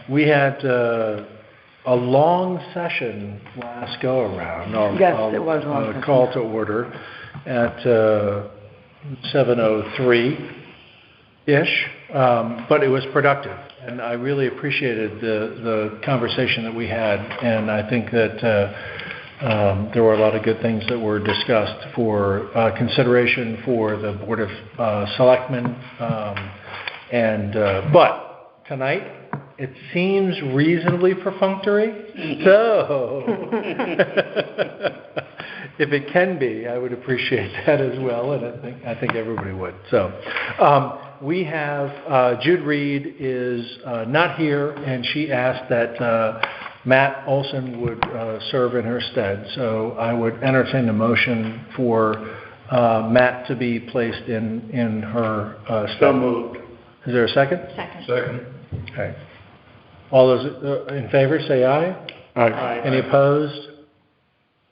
We had a long session last go-around. Yes, it was a long session. Call to order at 7:03-ish, but it was productive. And I really appreciated the conversation that we had, and I think that there were a lot of good things that were discussed for consideration for the Board of Selectmen. But tonight, it seems reasonably perfunctory, so if it can be, I would appreciate that as well, and I think everybody would. So we have Jude Reed is not here, and she asked that Matt Olson would serve in her stead. So I would entertain a motion for Matt to be placed in her stead. So moved. Is there a second? Second. Okay. All those in favor, say aye. Aye. Any opposed?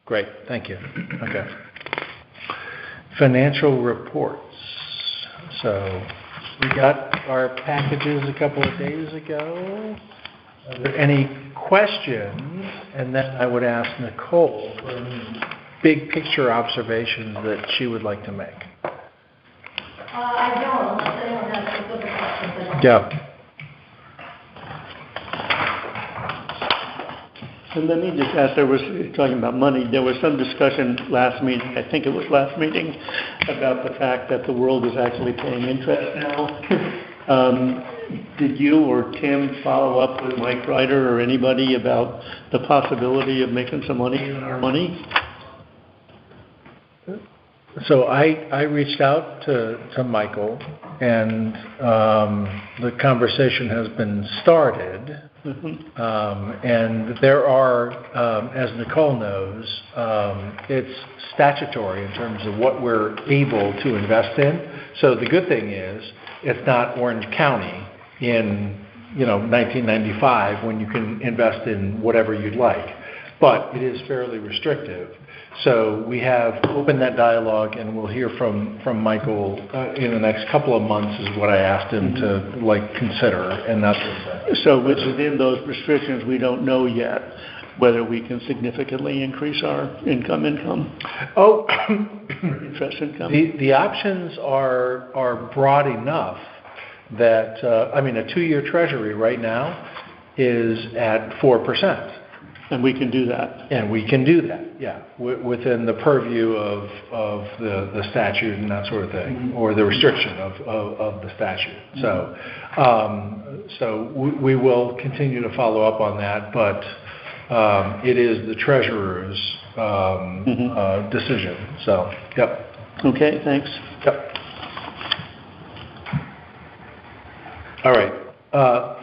Great, thank you. Okay. Financial reports. So we got our packages a couple of days ago. Are there any questions? And then I would ask Nicole for any big picture observations that she would like to make. I don't, unless anyone has specific questions. Yeah. And let me just ask, talking about money, there was some discussion last meeting, I think it was last meeting, about the fact that the world is actually paying interest now. Did you or Tim follow up with Mike Ryder or anybody about the possibility of making some money on our money? So I reached out to Michael, and the conversation has been started. And there are, as Nicole knows, it's statutory in terms of what we're able to invest in. So the good thing is, it's not Orange County in 1995 when you can invest in whatever you'd like, but it is fairly restrictive. So we have opened that dialogue, and we'll hear from Michael in the next couple of months is what I asked him to consider, and that's what So within those restrictions, we don't know yet whether we can significantly increase our income. Oh, interest income. The options are broad enough that a 2-year Treasury right now is at 4%. And we can do that. And we can do that, yeah, within the purview of the statute and that sort of thing, or the restriction of the statute. So, we will continue to follow up on that, but it is the treasurer's decision. So, yep. Okay, thanks. Yep. All right.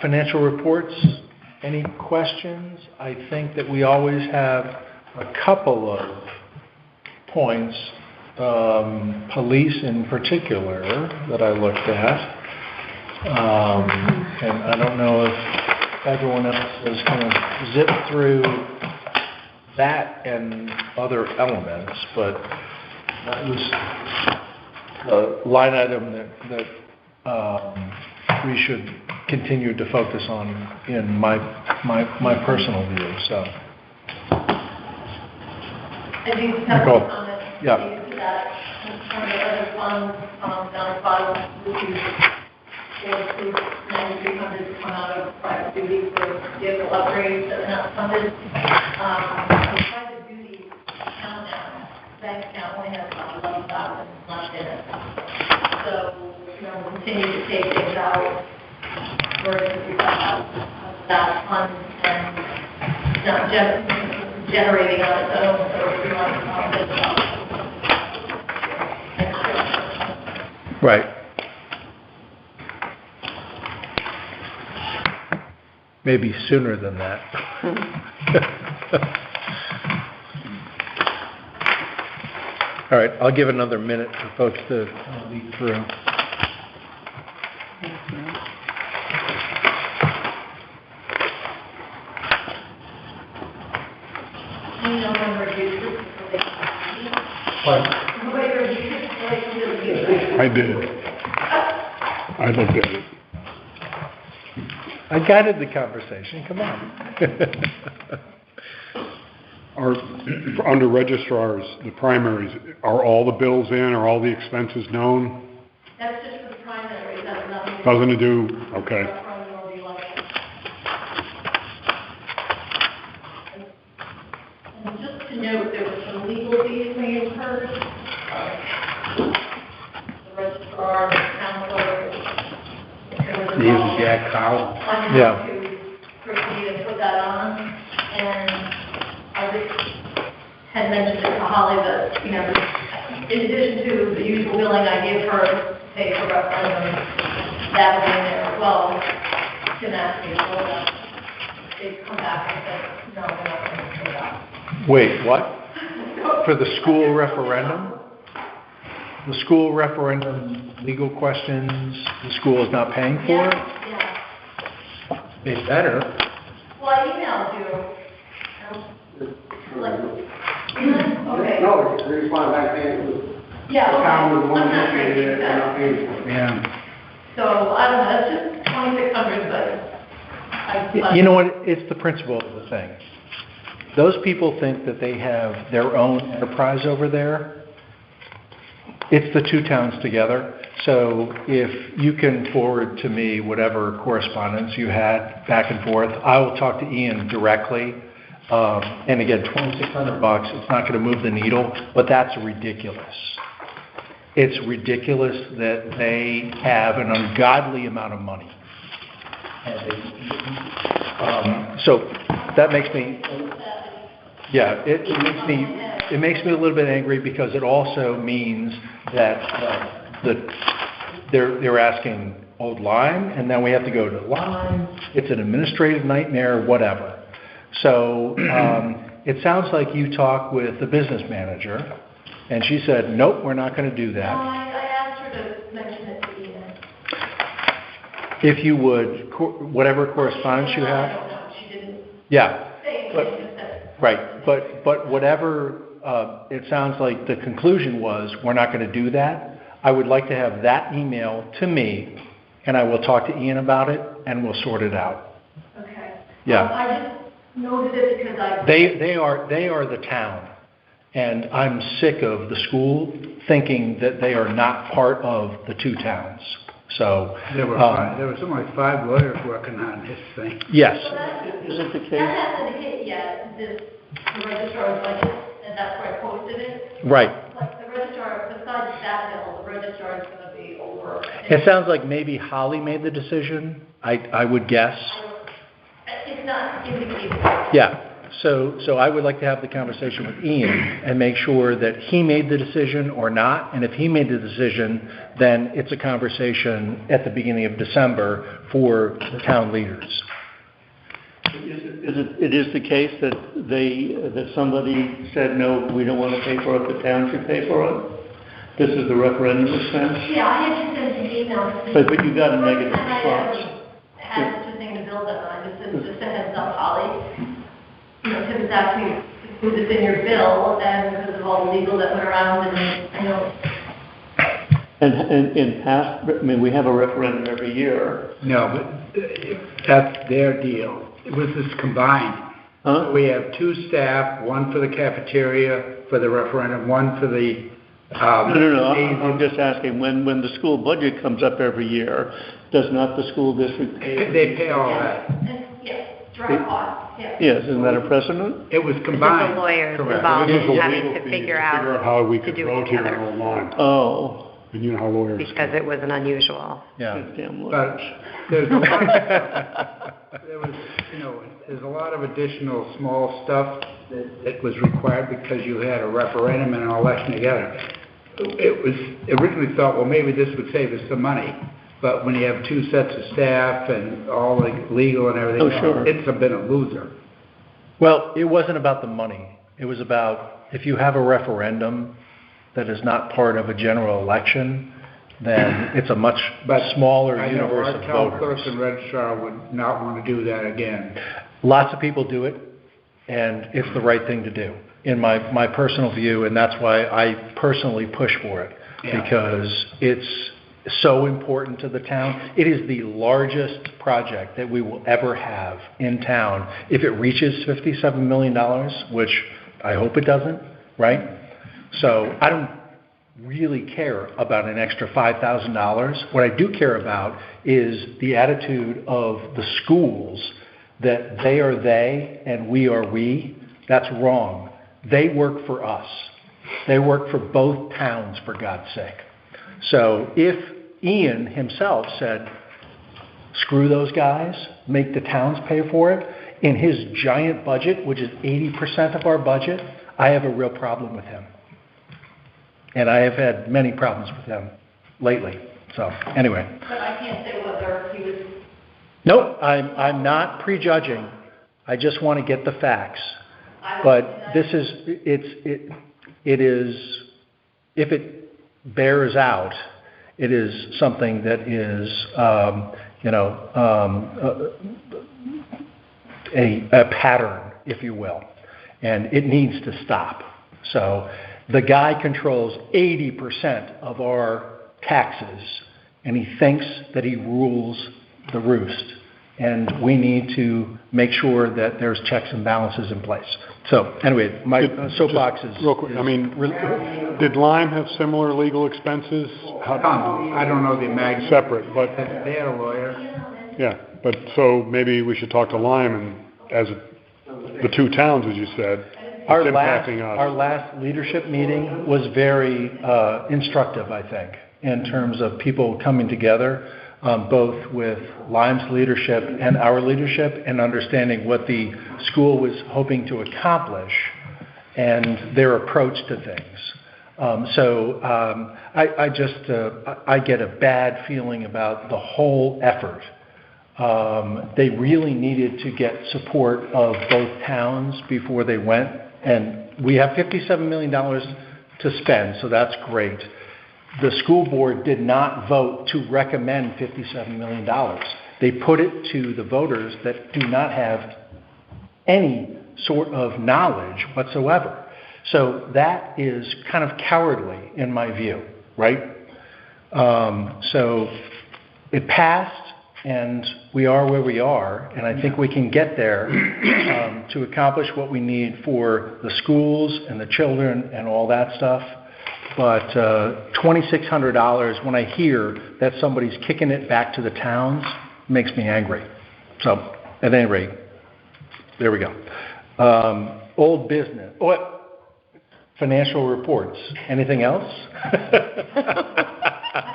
Financial reports. Any questions? I think that we always have a couple of points, police in particular, that I looked at. And I don't know if everyone else has kind of zipped through that and other elements, but that was a line item that we should continue to focus on in my personal view. So, I do have Nicole. a comment. Yeah. To that, some of the other funds down the bottom, which is $9,300 to come out of private duty for vehicle upgrades that are not funded. The private duty account now, bank account only has about $11,000 left in it. So, we'll continue to take things out. That fund and not generating on its own, so we want to right. Maybe sooner than that. All right, I'll give another minute for folks to lead through. I did. I looked at it. I guided the conversation, come on. Are, under registrars, the primaries, are all the bills in, are all the expenses known? That's just for the primary, that's nothing. Nothing to do, okay. From the election. And just to note, there was some legal fees we incurred. The registrar, the town clerk. These is Jack Cowell. On Yeah. how to proceed and put that on, and I had mentioned it to Holly that, you know, in addition to the usual billing I give her to pay for referendum, that was in there as well. Tim asked me to hold that. They've come back and said, no, we're not going to do that. Wait, what? For the school referendum? The school referendum, legal questions, the school is not paying for it? Yeah. They better. Well, I emailed you. Like, okay. No, the response I think was, Yeah, the okay. town was the one I'm not that sure did you it, said. and not paying for it. Yeah. So, I don't know, that's just 2,600, but You know what, it's the principle of the thing. Those people think that they have their own enterprise over there. It's the two towns together. So if you can forward to me whatever correspondence you had back and forth, I will talk to Ian directly. And again, $2,600, it's not going to move the needle, but that's ridiculous. It's ridiculous that they have an ungodly amount of money. And so that makes me, yeah, it makes me a little bit angry because it also means that they're asking Old Lyme, and then we have to go to Lyme. It's an administrative nightmare, whatever. So it sounds like you talked with the business manager, and she said, nope, we're not going to do no, that. I asked her to mention it to Ian. If you would, whatever correspondence you I have. don't know, she didn't Yeah, say but- anything, just said. right. But whatever, it sounds like the conclusion was, we're not going to do that. I would like to have that email to me, and I will talk to Ian about it, and we'll sort it out. Okay. Yeah. I just noted it because I. They are the town, and I'm sick of the school thinking that they are not part of the two towns. So, There were something like 5 lawyers working on this thing. yes, Well, that- Is it the case? That hasn't hit yet, the registrar's budget, and that's where I posted it. right. But the registrar, besides that bill, the registrar is going to be over. It sounds like maybe Holly made the decision, I would guess. It's not indicated. Yeah, so I would like to have the conversation with Ian and make sure that he made the decision or not, and if he made the decision, then it's a conversation at the beginning of December for the town leaders. It is the case that that somebody said, no, we don't want to pay for it, the town should pay for it? This is the referendum expense? Yeah, I had just sent an email. But you got a negative First time I response. ever had such a thing to build that on, just a heads up, Holly. You know, Tim was asking me to put this in your bill, and because of all the legal that went around, and I know. And in past, I mean, we have a referendum every year. No, but that's their deal. It was this combined. Huh? We have 2 staff, one for the cafeteria for the referendum, one for the... No, I'm just asking, when the school budget comes up every year, does not the school district pay? They pay all that. And, yeah, direct cost, yeah. Yes, isn't that a precedent? It was It's just the combined. lawyers Correct. involved This is in the having legal to fee figure out how we to could do it vote here together. in Old Lyme. Oh, And you know how lawyers... because it was an unusual. Yeah. damn But lawyers. there's there was, there's a lot of additional small stuff that was required because you had a referendum and an election together. It was originally thought, well, maybe this would save us some money. But when you have 2 sets of staff and all the legal and everything, Oh, sure. it's been a loser. Well, it wasn't about the money. It was about if you have a referendum that is not part of a general election, then it's a much smaller I know universe our of town clerk voters. and registrar would not want to do that again. Lots of people do it, and it's the right thing to do, in my personal view, and that's why I personally push for it, Yeah. because so important to the town. It is the largest project that we will ever have in town. If it reaches $57 million, which I hope it doesn't, right? So I don't really care about an extra $5,000. What I do care about is the attitude of the schools that they are they and we are we. That's wrong. They work for us. They work for both towns, for God's sake. So if Ian himself said, screw those guys, make the towns pay for it, in his giant budget, which is 80% of our budget, I have a real problem with him. And I have had many problems with him lately. So, anyway. But I can't say whether he was... Nope, I'm not prejudging. I just want to get the facts. But this is, it is, if it bears out, it is something that is, a pattern, if you will, and it needs to stop. So the guy controls 80% of our taxes, and he thinks that he rules the roost. And we need to make sure that there's checks and balances in place. So anyway, my soapbox is... Real quick, did Lime have similar legal expenses? I don't know the magnitude. Separate, but, They had a lawyer. yeah, but so maybe we should talk to Lime and as the two towns, as you said, it's impacting us. Our last leadership meeting was very instructive, I think, in terms of people coming together, both with Lime's leadership and our leadership, and understanding what the school was hoping to accomplish and their approach to things. I get a bad feeling about the whole effort. They really needed to get support of both towns before they went, and we have $57 million to spend, so that's great. The school board did not vote to recommend $57 million. They put it to the voters that do not have any sort of knowledge whatsoever. So that is kind of cowardly in my view, right? So it passed, and we are where we are, and I think we can get there to accomplish what we need for the schools and the children and all that stuff. But $2,600, when I hear that somebody's kicking it back to the towns, makes me angry. So, at any rate, there we go. Old business. What? Financial reports. Anything else? I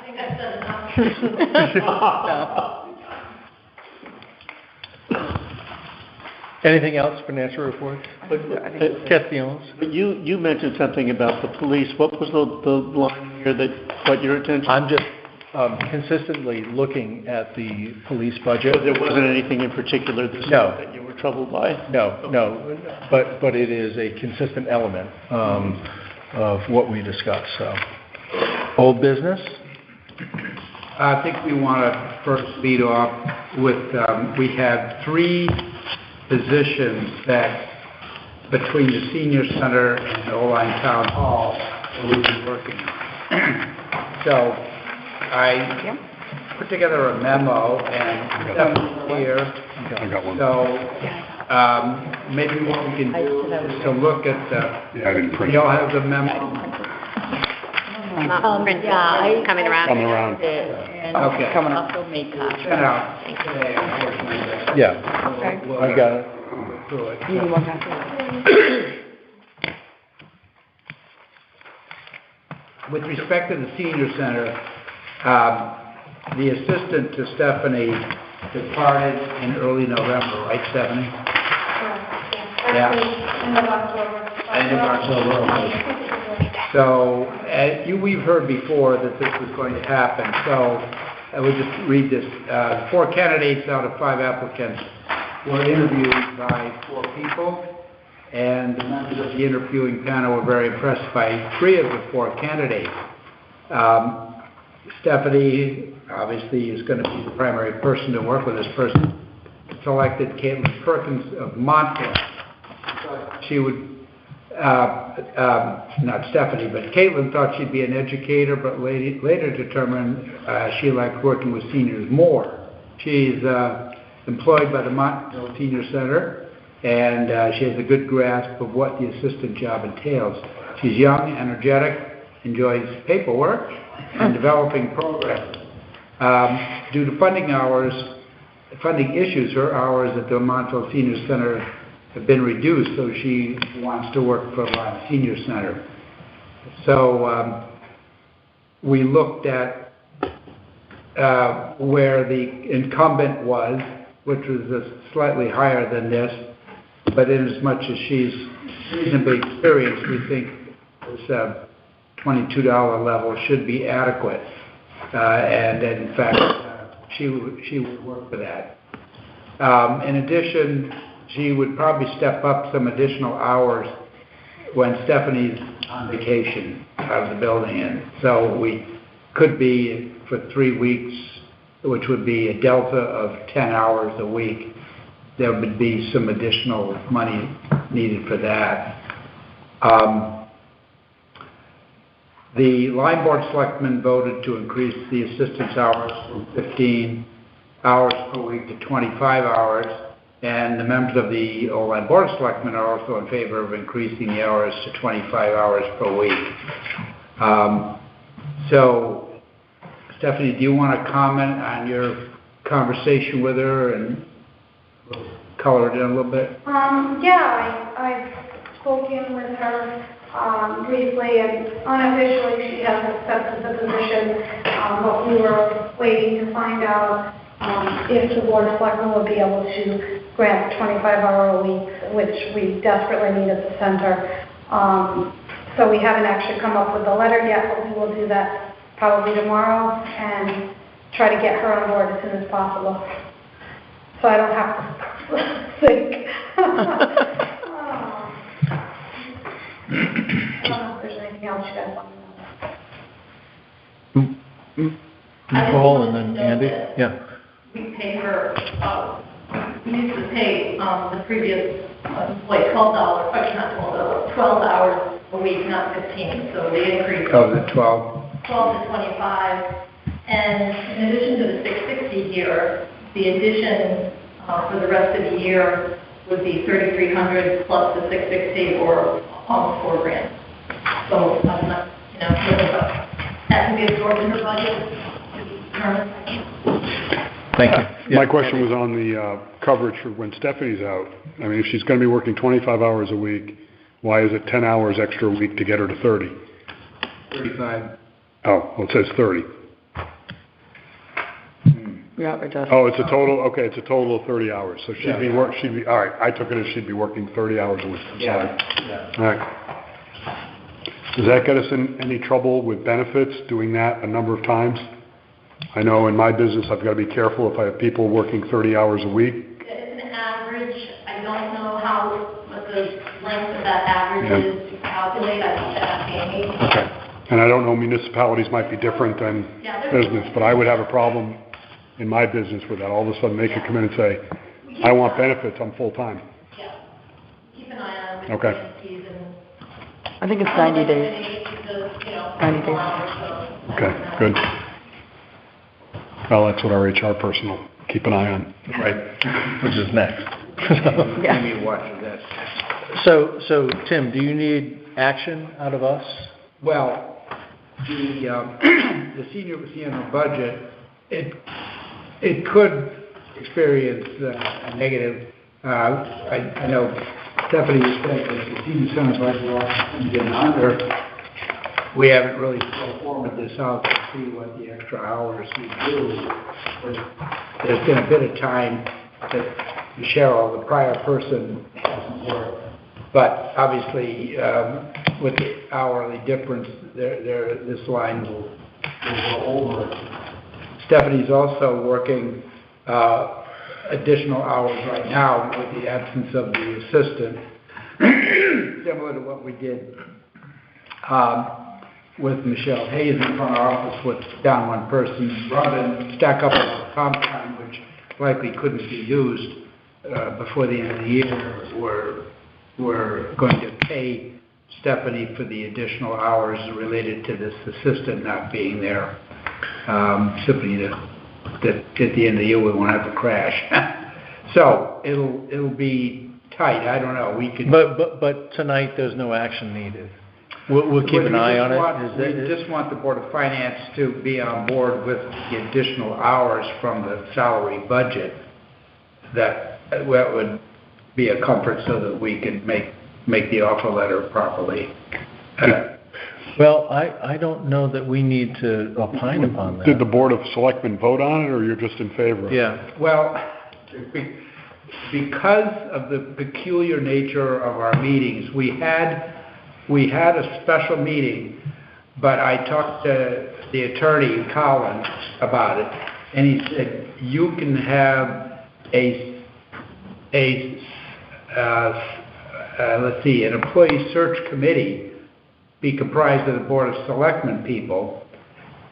think I said enough. Anything else, financial reports? Questions? But you mentioned something about the police. What was the line here that caught your attention? I'm just consistently looking at the police budget. So there wasn't anything in particular this No. year that you were troubled by? No, but it is a consistent element of what we discussed. So, old business. I think we want to first lead off with, we have 3 positions that, between the senior center and the Oline Town Hall, that we've been working on. So I put together a memo, and Stephanie's here. I got one. So maybe what we can do is to look at the, Yeah, I didn't print you all it. have the memo? Coming around. Coming around. And Okay. also make copies. Sent out today, unfortunately. Yeah, We'll I've got it. go through it. You need more copies? With respect to the senior center, the assistant to Stephanie departed in early November, right, Stephanie? Yeah. End of October. End of October. So, we've heard before that this was going to happen, so I would just read this. 4 candidates out of 5 applicants were interviewed by 4 people, and the members of the interviewing panel were very impressed by 3 of the 4 candidates. Stephanie, obviously, is going to be the primary person to work with this person. Selected Caitlin Perkins of Montclair. She would not Stephanie, but Caitlin thought she'd be an educator, but later determined she liked working with seniors more. She's employed by the Montville Senior Center, and she has a good grasp of what the assistant job entails. She's young, energetic, enjoys paperwork and developing programs. Due to funding issues, her hours at the Montville Senior Center have been reduced, so she wants to work for Lime Senior Center. So we looked at where the incumbent was, which was slightly higher than this, but in as much as she's reasonably experienced, we think this $22 level should be adequate. And in fact, she would work for that. In addition, she would probably step up some additional hours when Stephanie's on vacation out of the building. And so we could be for 3 weeks, which would be a delta of 10 hours a week. There would be some additional money needed for that. The Lime Board Selectmen voted to increase the assistant's hours from 15 hours per week to 25 hours, and the members of the Lime Board of Selectmen are also in favor of increasing the hours to 25 hours per week. So, Stephanie, do you want to comment on your conversation with her and color it in a little bit? Yeah, I've spoken with her briefly, and unofficially she has accepted the position, but we were waiting to find out if the Board of Selectmen would be able to grant 25-hour a week, which we desperately need at the center. So we haven't actually come up with a letter yet, but we will do that probably tomorrow and try to get her on board as soon as possible, so I don't have to think. I don't know if there's anything else you guys want to know. Nicole and then Andy? Yeah. We pay her, we used to pay the previous employee $12 hours a week, not 15, so they increased. Oh, the 12? 12 to 25, and in addition to the 660 here, the addition for the rest of the year would be 3,300 plus the 660, or almost $4,000. So I'm not, that can be absorbed in her budget to be determined. Thank you. My question was on the coverage for when Stephanie's out. I mean, if she's going to be working 25 hours a week, why is it 10 hours extra a week to get her to 30? 35. Oh, well, it says 30. Yeah, it does. Oh, it's a total, okay, it's a total of 30 hours. So she'd be, all right, I took it as she'd be working 30 hours a week. I'm sorry. Yeah. All right. Does that get us in any trouble with benefits, doing that a number of times? I know in my business I've got to be careful if I have people working 30 hours a week. It's an average. I don't know what the length of that average is to calculate. I think that's Amy. Okay. And I don't know, municipalities might be different than business, but I would have a problem in my business with that. All of a sudden they could come in and say, I want benefits, I'm full-time. Yeah. Keep an eye on it. Okay. I think it's 90 days. 90 days. Okay, good. Well, that's what our HR person will keep an eye on. Right, which is next. Yeah. Maybe watch that. So Tim, do you need action out of us? Well, the senior budget, it could experience a negative. I know Stephanie was saying that the senior center budget was getting under. We haven't really formed this out to see what the extra hours we do. There's been a bit of time that Cheryl, the prior person, hasn't worked. But obviously, with the hourly difference, this line will go over. Stephanie's also working additional hours right now with the absence of the assistant, similar to what we did with Michelle Hayes in front of our office with down one person, rather than stack up a comp time, which likely couldn't be used before the end of the year. We're going to pay Stephanie for the additional hours related to this assistant not being there. Simply that at the end of the year, we won't have a crash. So it'll be tight. I don't know. We could. But tonight, there's no action needed. We'll keep an eye on it. We just want the Board of Finance to be on board with the additional hours from the salary budget. That would be a comfort so that we can make the offer letter properly. Well, I don't know that we need to opine upon that. Did the Board of Selectmen vote on it, or you're just in favor of it? Yeah. Well, because of the peculiar nature of our meetings, we had a special meeting, but I talked to the attorney, Colin, about it, and he said, you can have an employee search committee be comprised of the Board of Selectmen people,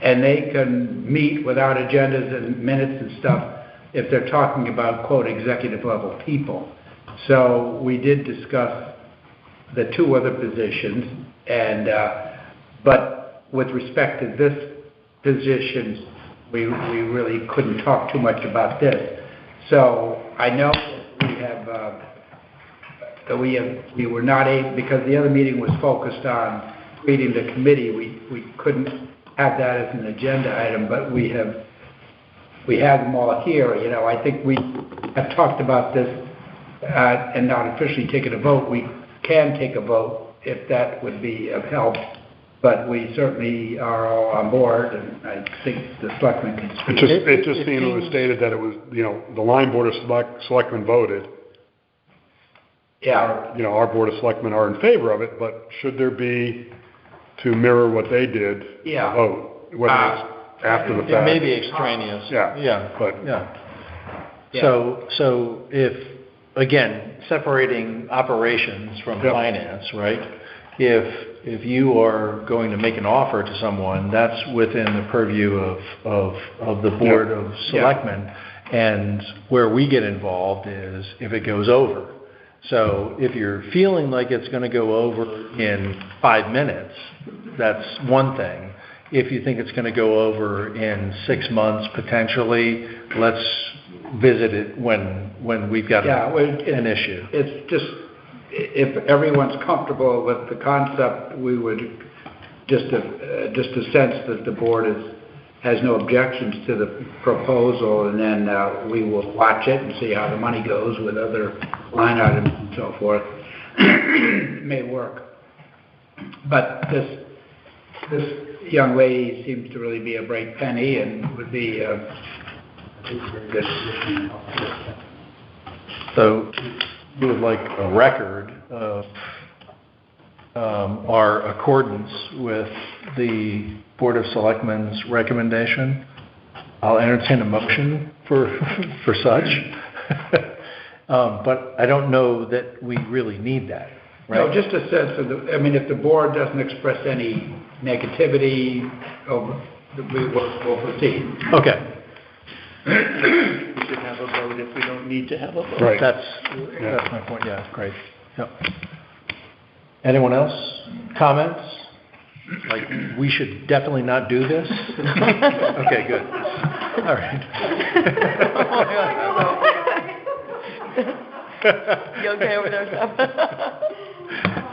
and they can meet without agendas and minutes and stuff if they're talking about, quote, executive level people. So we did discuss the two other positions, and but with respect to this position, we really couldn't talk too much about this. So I know that we were not able, because the other meeting was focused on creating the committee, we couldn't have that as an agenda item, but we have them all here. You know, I think we have talked about this and not officially taken a vote. We can take a vote if that would be of help, but we certainly are all on board, and I think the selectmen can speak. It just seemed it was stated that it was, the line Board of Selectmen voted. Yeah. Our Board of Selectmen are in favor of it, but should there be, to mirror what they did, Yeah. a vote, whether it's after the fact? It may be extraneous. Yeah. Yeah. But Yeah. Yeah. So if, again, separating operations from Yep. finance, right? If you are going to make an offer to someone, that's within the purview of the Board Yep. of Selectmen. And where we get involved is if it goes over. So if you're feeling like it's going to go over in 5 minutes, that's one thing. If you think it's going to go over in 6 months, potentially, let's visit it when we've got an issue. It's just, if everyone's comfortable with the concept, we would just a sense that the board has no objections to the proposal, and then we will watch it and see how the money goes with other line items and so forth. It may work. But this young lady seems to really be a bright penny and would be a good position. So we would like a record of our accordance with the Board of Selectmen's recommendation. I'll entertain a motion for such. But I don't know that we really need that, right? No, just a sense of if the board doesn't express any negativity, we'll proceed. Okay. We should have a vote if we don't need to have a vote. Right. That's my point. Yeah, great. Yep. Anyone else? Comments? Like, we should definitely not do this? Okay, good. All right. You okay over there, Steph?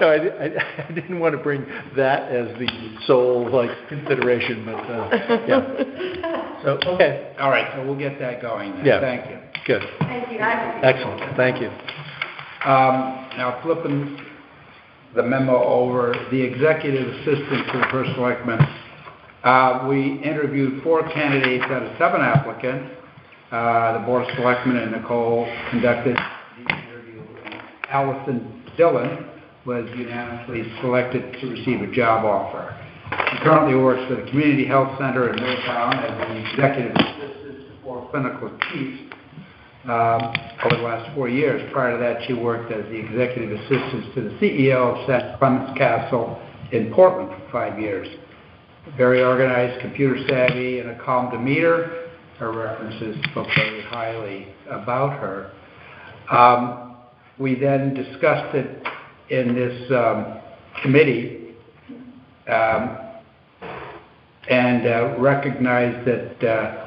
No, I didn't want to bring that as the sole, consideration, but, yeah. So, okay. All right, so we'll get that going then. Yeah. Thank you. Good. Thank you, guys. Excellent. Thank you. Now, flipping the memo over, the executive assistant to the first selectman, we interviewed 4 candidates out of 7 applicants. The Board of Selectmen and Nicole conducted the interview. Allison Dillon was unanimously selected to receive a job offer. She currently works for the Community Health Center in Middletown as an executive assistant for clinical chiefs over the last 4 years. Prior to that, she worked as the executive assistant to the CEO of St. Clements Castle in Portland for 5 years. Very organized, computer savvy, and a calm demeanor. Her references spoke very highly about her. We then discussed it in this committee, and recognized that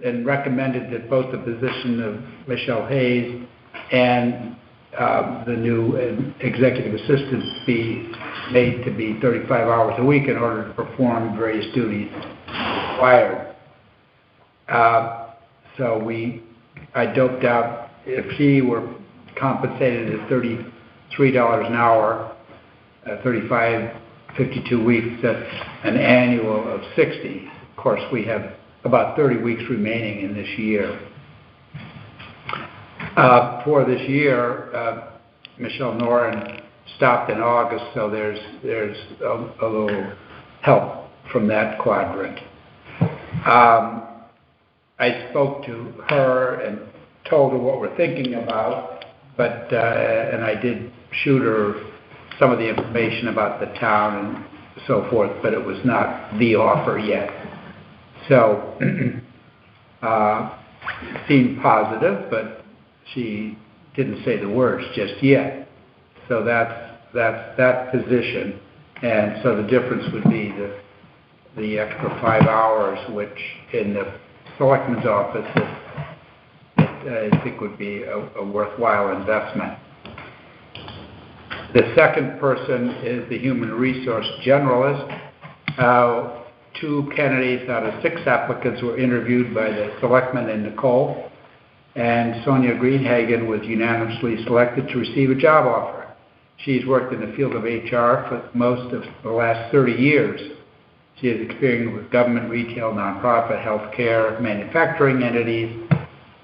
and recommended that both the position of Michelle Hayes and the new executive assistant be made to be 35 hours a week in order to perform various duties required. So I doped out if she were compensated at $33 an hour, 35, 52 weeks, that's an annual of 60. Of course, we have about 30 weeks remaining in this year. For this year, Michelle Noren stopped in August, so there's a little help from that quadrant. I spoke to her and told her what we're thinking about, but and I did shoot her some of the information about the town and so forth, but it was not the offer yet. So it seemed positive, but she didn't say the words just yet. So that's that position, and so the difference would be the extra 5 hours, which in the selectman's office I think would be a worthwhile investment. The second person is the human resource generalist. 2 candidates out of 6 applicants were interviewed by the selectman and Nicole, and Sonia Greenhagen was unanimously selected to receive a job offer. She's worked in the field of HR for most of the last 30 years. She has experience with government, retail, nonprofit, healthcare, manufacturing entities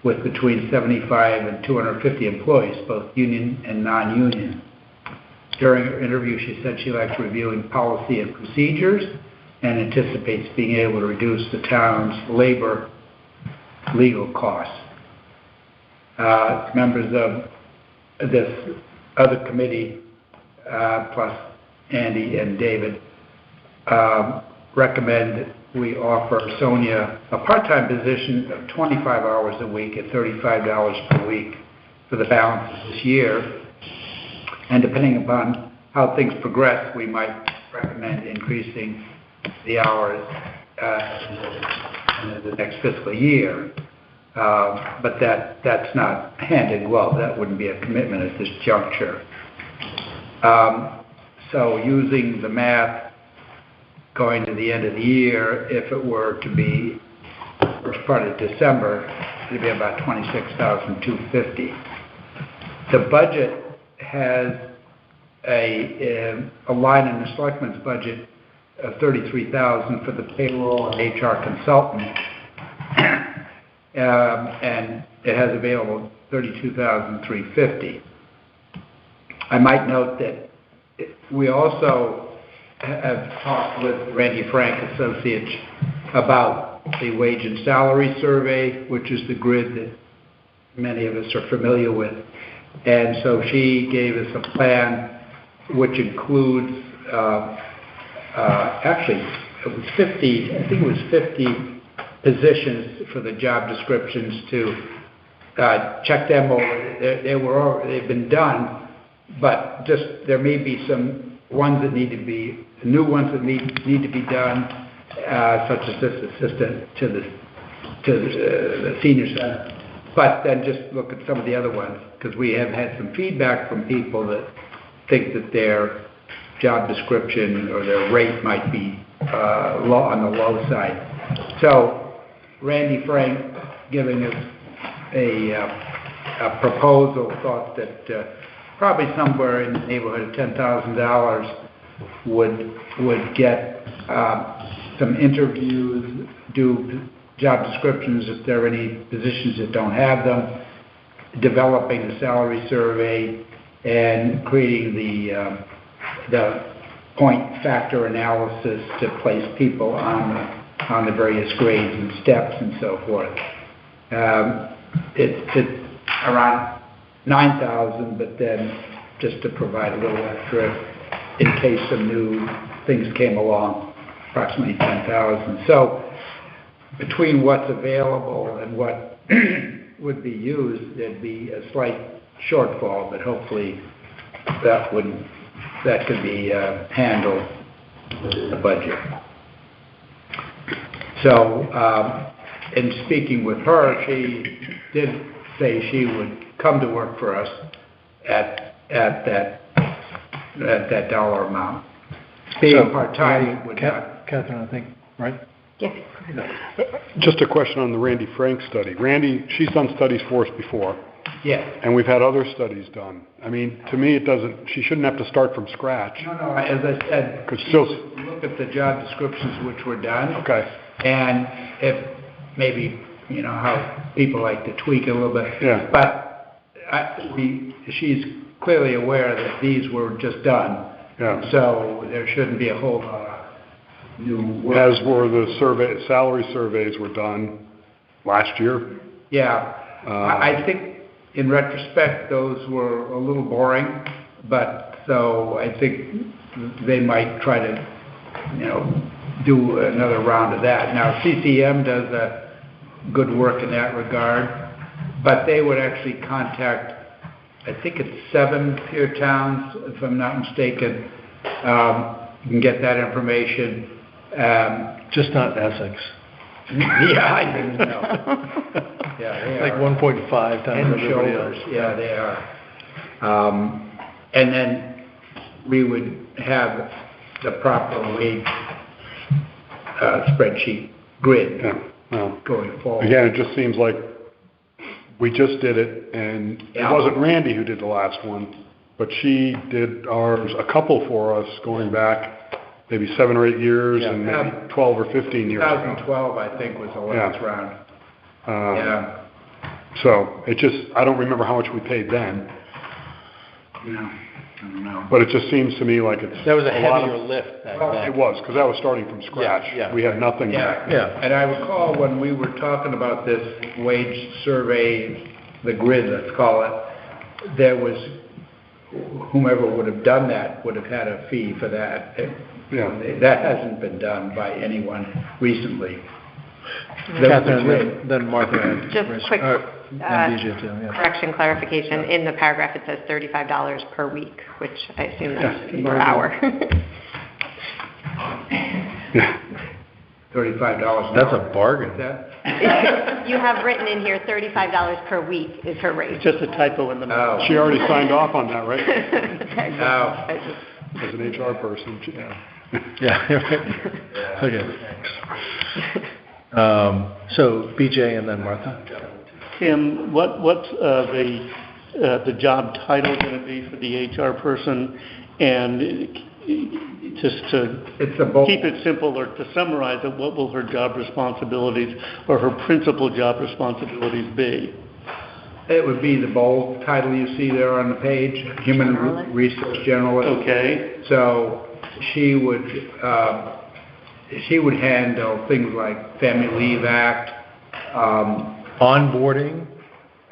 with between 75 and 250 employees, both union and non-union. During her interview, she said she likes reviewing policy and procedures and anticipates being able to reduce the town's labor legal costs. Members of this other committee, plus Andy and David, recommend we offer Sonia a part-time position of 25 hours a week at $35 per week for the balance of this year. And depending upon how things progress, we might recommend increasing the hours in the next fiscal year. But that's not hand in glove. That wouldn't be a commitment at this juncture. So using the math, going to the end of the year, if it were to be first part of December, it would be about $26,250. The budget has a line in the selectmen's budget of $33,000 for the payroll and HR consultant, and it has available $32,350. I might note that we also have talked with Randy Frank Associates about the wage and salary survey, which is the grid that many of us are familiar with. And so she gave us a plan which includes, actually, it was 50, I think it was 50 positions for the job descriptions to check them over. They've been done, but just there may be some ones that need to be, new ones that need to be done, such as this assistant to the senior center. But then just look at some of the other ones, because we have had some feedback from people that think that their job description or their rate might be low, on the low side. So Randy Frank giving us a proposal thought that probably somewhere in the neighborhood of $10,000 would get some interviews, do job descriptions if there are any positions that don't have them, developing a salary survey, and creating the point factor analysis to place people on the various grades and steps and so forth. It's around $9,000, but then just to provide a little extra in case some new things came along, approximately $10,000. So between what's available and what would be used, there'd be a slight shortfall, but hopefully that wouldn't that could be handled within the budget. So, in speaking with her, she did say she would come to work for us at that dollar amount. Being part-time would not. Catherine, I think, right? Yes. Just a question on the Randy Frank study. Randy, she's done studies for us before, Yes. and we've had other studies done. I mean, to me, she shouldn't have to start from scratch. No, as I said, Could she still- would look at the job descriptions which were done. Okay, And if maybe, how people like to tweak a little bit. Yeah. But she's clearly aware that these were just done. yeah. So there shouldn't be a whole lot of new work. As were the salary surveys were done last year. Yeah. I think in retrospect, those were a little boring, but so I think they might try to, do another round of that. Now, CCM does good work in that regard, but they would actually contact, I think it's 7 peer towns, if I'm not mistaken. You can get that information. Just not Essex. Yeah, I didn't know. Yeah, they Like are. 1.5 times And everybody shoulders, else. yeah, they are. And then we would have the proper wage spreadsheet grid Yeah, well, going forward. again, it just seems like we just did it, and it Yeah. wasn't Randy who did the last one, but she did ours, a couple for us, going back maybe 7 or 8 years, Yeah. and maybe 12 or 15 years ago. 2012, I think, was the last round. Yeah, So, I don't remember how much we paid then, no, I don't know. but it just seems to me like it's. That was a lot heavier of- lift back It then. was, because that was starting from scratch. Yeah. We had nothing Yeah, back then. Yeah. and I recall when we were talking about this wage survey, the grid, let's call it, there was, whomever would have done that would have had a fee for that. Yeah. That hasn't been done by anyone recently. The Catherine, grid. then Martha. and Just Rich- quick, and BJ too, yeah. correction, clarification, in the paragraph it says $35 per week, which I assume that's Yeah. per hour. $35 an That's a hour. bargain. Is that? You have written in here $35 per week is her rate. It's just a typo in the middle. Oh, She already signed off on that, right? oh, As an HR person. Yeah, right. Okay, thanks. So BJ and then Martha. Tim, what's the job title going to be for the HR person? And just to it's a both. keep it simple or to summarize it, what will her job responsibilities or her principal job responsibilities be? It would be the bold title you see there on the page, Human Resource Generalist. Okay, So she would handle things like Family Leave Act, Onboarding.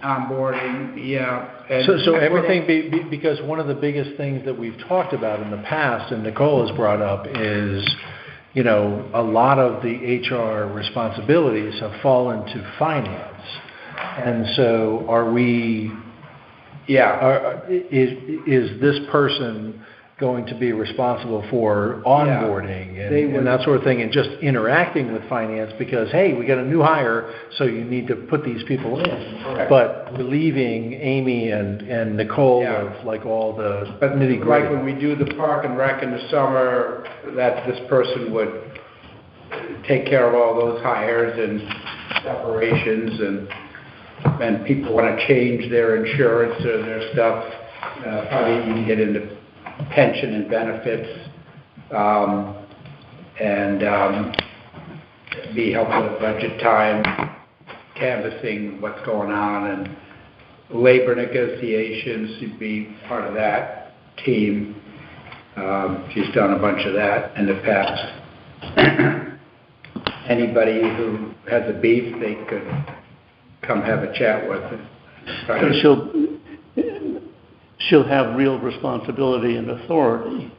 onboarding, yeah. and- So everything, because one of the biggest things that we've talked about in the past, and Nicole has brought up, is, a lot of the HR responsibilities have fallen to finance. And so Yeah, is this person going to be responsible for onboarding They would- and that sort of thing, and just interacting with finance because, hey, we got a new hire, so you need to put these people in. Correct. But relieving Amy and Nicole Yeah. of like all the but nitty like gritty. when we do the park and rec in the summer, that this person would take care of all those hires and separations, and people want to change their insurance or their stuff, probably even get into pension and benefits, and be helpful at budget time, canvassing what's going on, and labor negotiations, she'd be part of that team. She's done a bunch of that in the past. Anybody who has a beef, they could come have a chat with her. so she'll have real responsibility and authority,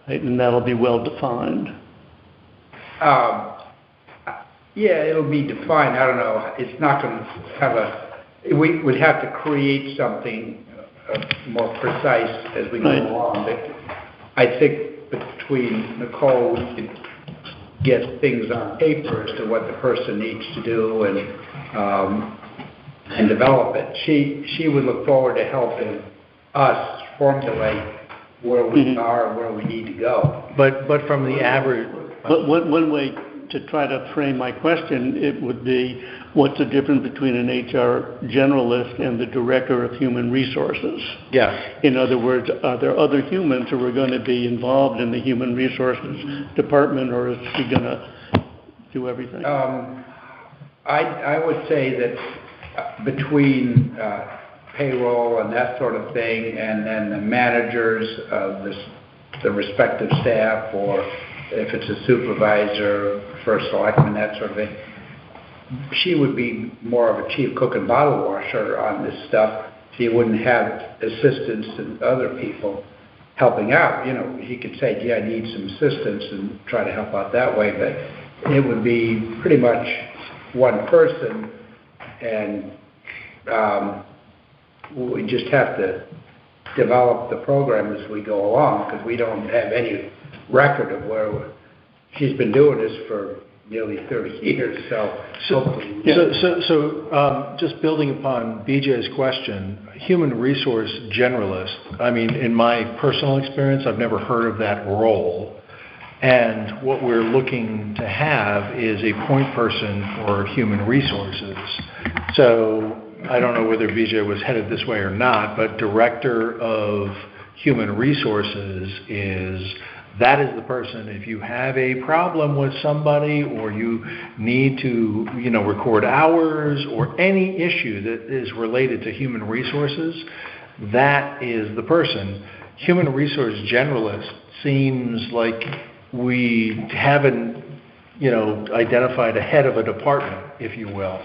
right? And that'll be well defined. Yeah, it'll be defined, I don't know, it's not going to have we would have to create something more precise as we go Right. along. I think between Nicole, we could get things on paper as to what the person needs to do and develop it. She would look forward to helping us formulate where we are and where we need to go. But from the average, But one way to try to frame my question, it would be, what's the difference between an HR generalist and the director of human resources? yeah. In other words, are there other humans who are going to be involved in the human resources department, or is she going to do everything? I would say that between payroll and that sort of thing, and then the managers of the respective staff, or if it's a supervisor, first selectman, that sort of thing, she would be more of a chief cook and bottle washer on this stuff. She wouldn't have assistants and other people helping out. You know, he could say, gee, I need some assistance, and try to help out that way, but it would be pretty much one person, and we just have to develop the program as we go along, because we don't have any record of where she's been doing this for nearly 30 years, so hopefully. So, just building upon BJ's question, human resource generalist, I mean, in my personal experience, I've never heard of that role. And what we're looking to have is a point person for human resources. So, I don't know whether BJ was headed this way or not, but director of human resources that is the person. If you have a problem with somebody, or you need to, record hours, or any issue that is related to human resources, that is the person. Human resource generalist seems like we haven't, identified a head of a department, if you will.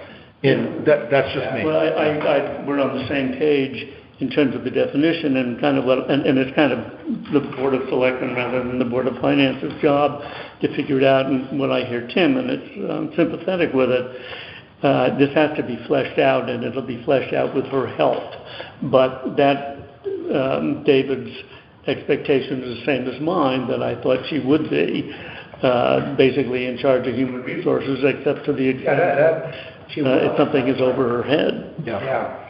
That's just me. Well, we're on the same page in terms of the definition, and kind of and it's kind of the Board of Selectmen rather than the Board of Finance's job to figure it out. And when I hear Tim, and I'm sympathetic with it, this has to be fleshed out, and it'll be fleshed out with her help. But that David's expectation is the same as mine, that I thought she would be basically in charge of human resources, except to the extent if something is over her head. Yeah.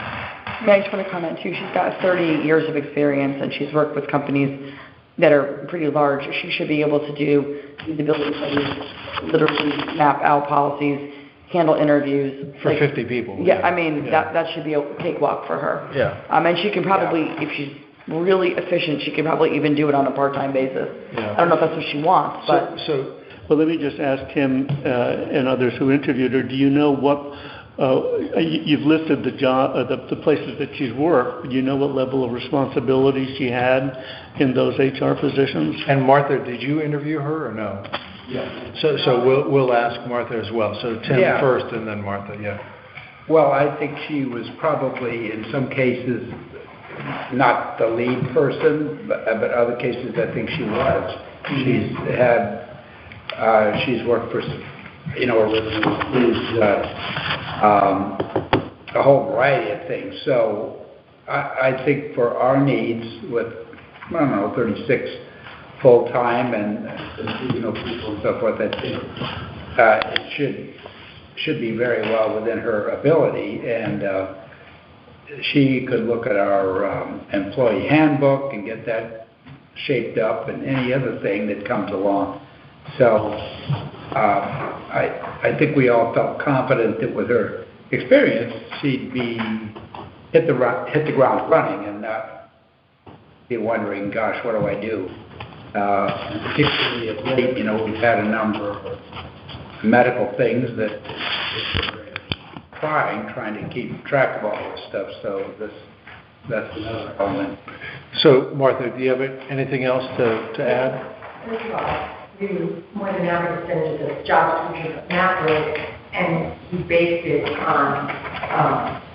I just want to comment too, she's got 30 years of experience, and she's worked with companies that are pretty large. She should be able to do feasibility studies, literally map out policies, handle interviews. For 50 people. Yeah, I mean, that should be a cakewalk for her. Yeah. And she can probably, if she's really efficient, she can probably even do it on a part-time basis. Yeah. I don't know if that's what she wants, but... Well, let me just ask Tim and others who interviewed her, do you know what... you've listed the job, the places that she's worked. Do you know what level of responsibility she had in those HR positions? And Martha, did you interview her or no? Yeah. So we'll ask Martha as well. So Tim first, and then Martha. Yeah. Well, I think she was probably in some cases not the lead person, but other cases I think she was. She's worked for, a whole variety of things. So I think for our needs, with 36 full time and people and so forth, I think it should be very well within her ability, and she could look at our employee handbook and get that shaped up, and any other thing that comes along. So I think we all felt confident that with her experience, she'd hit the ground running and not be wondering, gosh, what do I do? Particularly of late, we've had a number of medical things that we're trying to keep track of all this stuff. So that's another element. So Martha, do you have anything else to add? You more than ever finished this job description of Matt wrote, and he based it on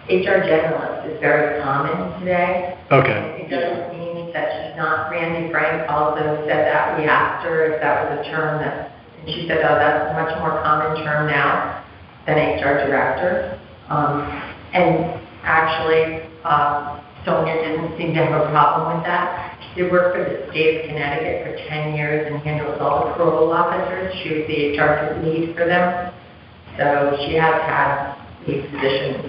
HR generalist is very common today. Okay. It doesn't mean that she's not. Randy Frank also said that. We asked her if that was a term and she said, oh, that's a much more common term now than HR director. And actually, Sonia didn't seem to have a problem with that. She worked for the state of Connecticut for 10 years and handles all the parole officers. She was the HR lead for them. So she has had these positions.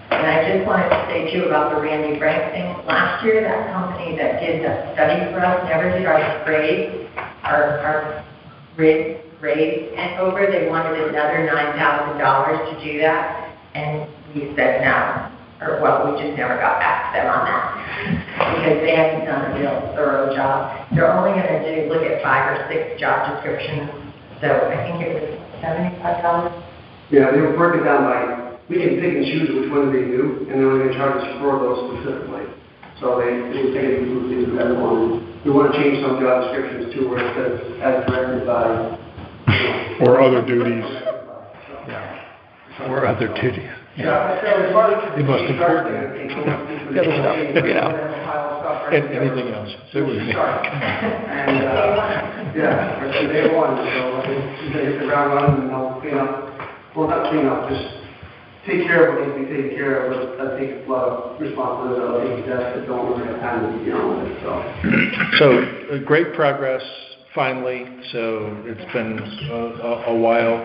And I just wanted to say too about the Randy Frank thing. Last year, that company that did the study for us never did our grades, our grades and over. They wanted another $9,000 to do that. And we said no. Or, well, we just never got back to them on that. Because they hadn't done a real thorough job. They're only going to look at 5 or 6 job descriptions. So I think it was $75. Yeah, they were broken down by, we can pick and choose which ones they do, and they're only going to charge us for those specifically. So they would take it to everyone. We want to change some job descriptions too, where it says as directed by, Or other duties. Or other duties. Yeah. As far as The most important. the other stuff, Anything else? Say what you mean. And, yeah, or say day one, so they hit the ground running and they'll clean up, well, not clean up, just take care of what needs to be taken care of, but that takes a lot of responsibility, I'll take steps that don't really have time to be on with it, so. So, great progress, finally, so it's been a while.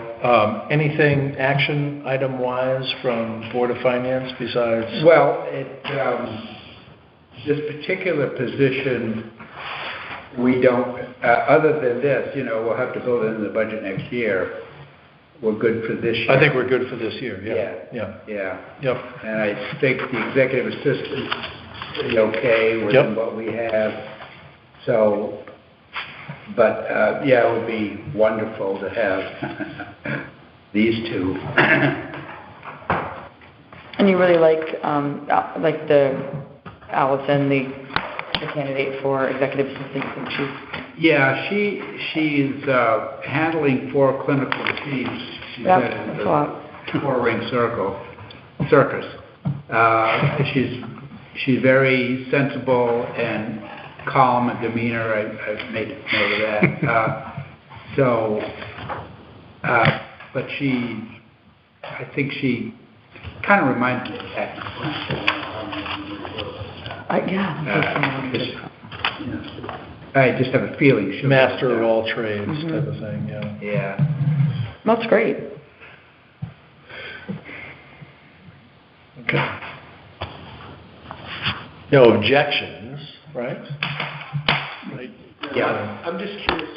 Anything action item-wise from Board of Finance besides? Well, this particular position, we don't, other than this, we'll have to build it in the budget next year. We're good for this year. I think we're good for this year, yeah. Yep. And I think the executive assistant is okay with what we have. So, but, it would be wonderful to have these two. And you really like the Allison, the candidate for executive assistant, you think she's... Yeah, she's handling 4 clinical teams. She's that's a lot. 4-ring circus. She's very sensible and calm in demeanor. I've made note of that. But I think she kind of reminds me of that. I just have a feeling she'll master of all trades type of thing, Yeah. That's great. Okay. No objections, right? Yeah, I'm just curious,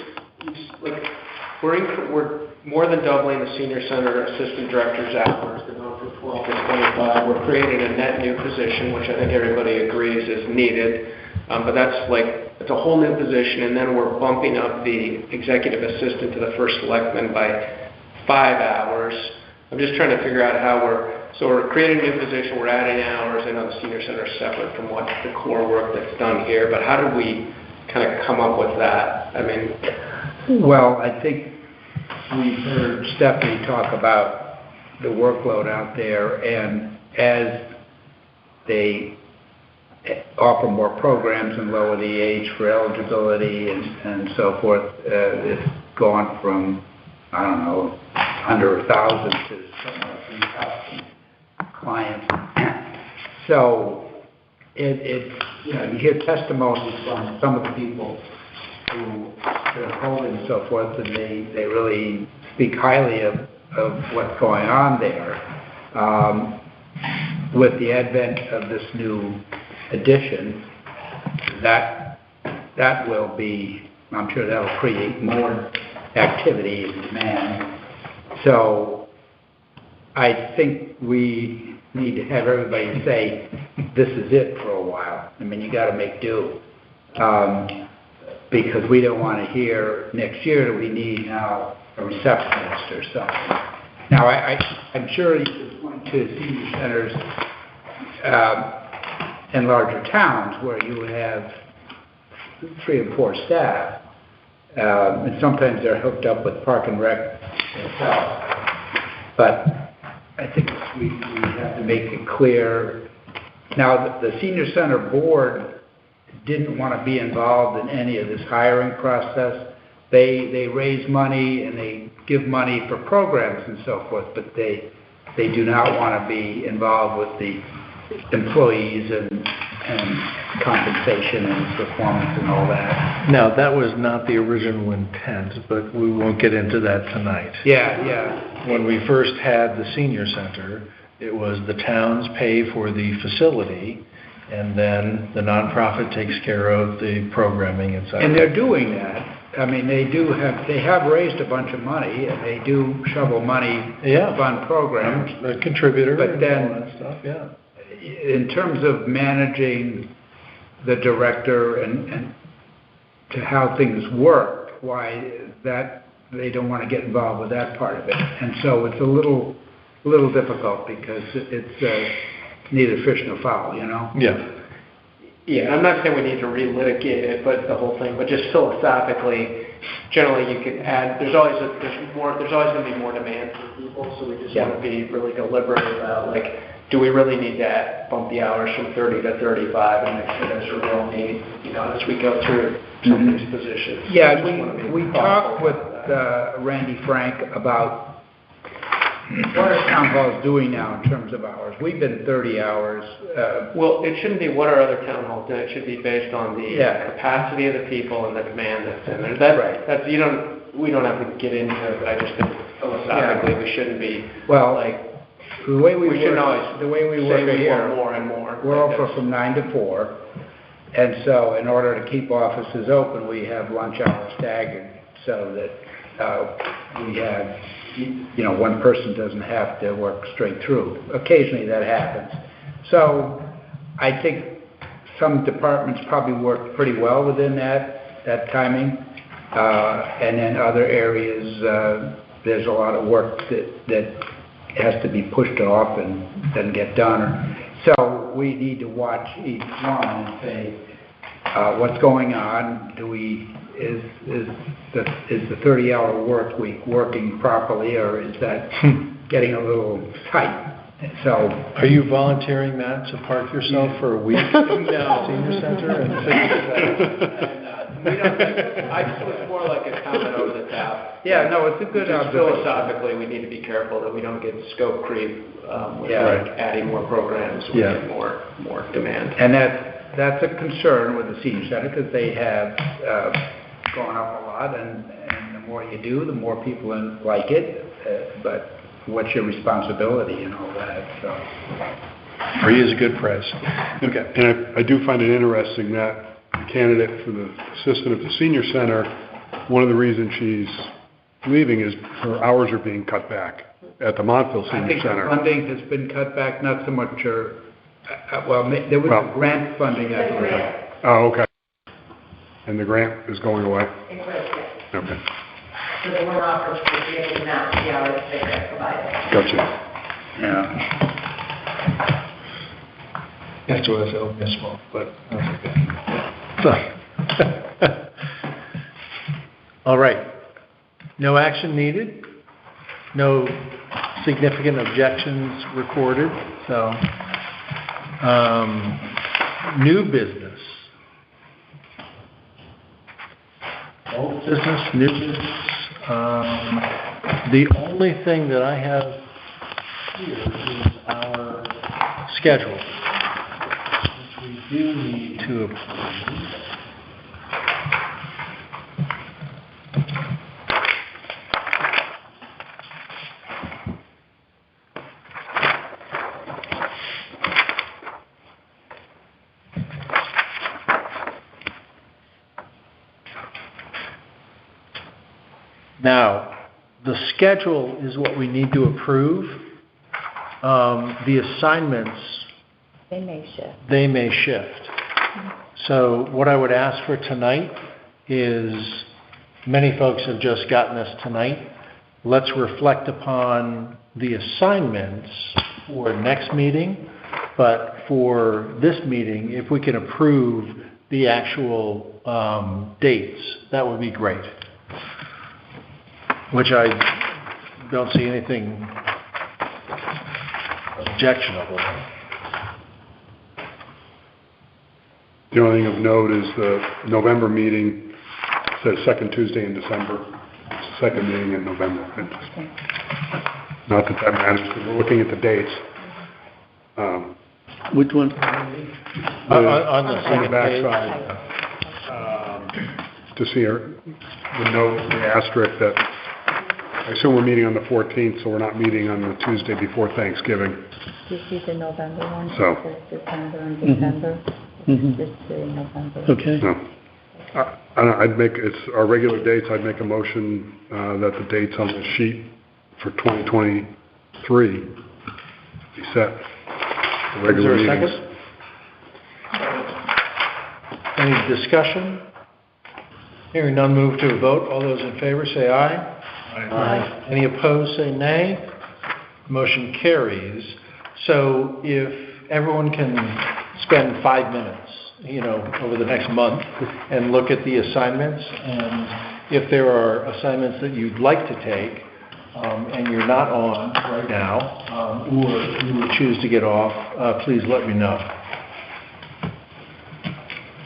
we're more than doubling the senior center assistant director's hours. They're going from 12 to 25. We're creating a net new position, which I think everybody agrees is needed. But it's a whole new position, and then we're bumping up the executive assistant to the first selectman by 5 hours. I'm just trying to figure out how we're creating a new position, we're adding hours. I know the senior center is separate from what the core work that's done here, but how do we kind of come up with that? I mean... Well, I think we've heard Stephanie talk about the workload out there, and as they offer more programs and lower the age for eligibility and so forth, it's gone from, I don't know, under 1,000 to something like 3,000 clients. So you hear testimonies from some of the people who are holding and so forth, and they really speak highly of what's going on there. With the advent of this new addition, that will be, I'm sure that will create more activity and demand. So I think we need to have everybody say, this is it for a while. I mean, you got to make do. Because we don't want to hear next year that we need now a receptionist or something. Now, I'm sure you could point to senior centers in larger towns where you have 3 or 4 staff, and sometimes they're hooked up with Park and Rec themselves. But I think we have to make it clear. Now, the senior center board didn't want to be involved in any of this hiring process. They raise money and they give money for programs and so forth, but they do not want to be involved with the employees and and compensation and performance and all that. Now, that was not the original intent, but we won't get into that tonight. Yeah. When we first had the senior center, it was the towns pay for the facility, and then the nonprofit takes care of the programming inside. And they're doing that. I mean, they have raised a bunch of money, and they do shovel money to fund programs. A contributor But and then- all that stuff, yeah. In terms of managing the director and to how things work, why that, they don't want to get involved with that part of it. And so it's a little difficult because it's neither fish nor fowl, you know? Yeah. Yeah, I'm not saying we need to relitigate it, but the whole thing, but just philosophically, generally you could add, there's always going to be more demand for people, so we just want to be really deliberate about, like, do we really need to bump the hours from 30 to 35 and make sure there's a real need, as we go through some of these positions. Yeah, Just wanna be we thoughtful talked with about that. Randy Frank about what are town halls doing now in terms of hours. We've been 30 hours. Well, it shouldn't be what are other town halls doing, it should be based on the capacity of the people and the demand that's in there. That's, we don't have to get into it, but I just think philosophically we shouldn't be, the way we should work, always the way we say work we here, want more and more. we're open from 9 to 4, and so in order to keep offices open, we have lunch hours staggered so that we have, one person doesn't have to work straight through. Occasionally that happens. So I think some departments probably work pretty well within that timing, and in other areas, there's a lot of work that has to be pushed off and doesn't get done. So we need to watch each one and say, what's going on? Is the 30-hour work week working properly, or is that getting a little tight? So, are you volunteering, Matt, to park yourself for a week at the senior center and fix that? It's more like a comment over the top. Yeah, no, it's a good Just observation. philosophically, we need to be careful that we don't get scope creep with Yeah. adding more programs, we get more demand. And that's a concern with the senior center because they have gone up a lot, and the more you do, the more people like it. But what's your responsibility and all that? So. Free is a good price. Okay. And I do find it interesting that the candidate for the assistant at the senior center, one of the reasons she's leaving is her hours are being cut back at the Montville Senior I think Center. the funding has been cut back, not so much there was a grant funding, I believe. Oh, okay. And the grant is going away? It was, yes. Okay. So they weren't offered to be able to match the hours they were provided. Gotcha. Yeah. That's what I said, misspoke, but that's okay. So, all right. No action needed. No significant objections recorded. So, new business. Old business, new business. The only thing that I have here is our schedule, which we do need to approve. Now, the schedule is what we need to approve. The assignments, They may shift. they may shift. So what I would ask for tonight is, many folks have just gotten this tonight. Let's reflect upon the assignments for next meeting, but for this meeting, if we can approve the actual dates, that would be great. Which I don't see anything objectionable. The only thing of note is the November meeting says second Tuesday in December. It's the second meeting in November. Not that that matters, because we're looking at the dates. Which one? On the the second page. backside, to see the note, the asterisk that, I assume we're meeting on the 14th, so we're not meeting on the Tuesday before Thanksgiving. This is the November one, So. this is December and December. Mhm. This is the November. Okay. No. I'd make, it's our regular dates, I'd make a motion that the dates on the sheet for 2023 be set for Is regular there a meetings. second? Any discussion? Hearing none, move to a vote. All those in favor say aye. Aye. Any opposed, say nay. Motion carries. So if everyone can spend 5 minutes, over the next month and look at the assignments, and if there are assignments that you'd like to take, and you're not on right now, or you would choose to get off, please let me know.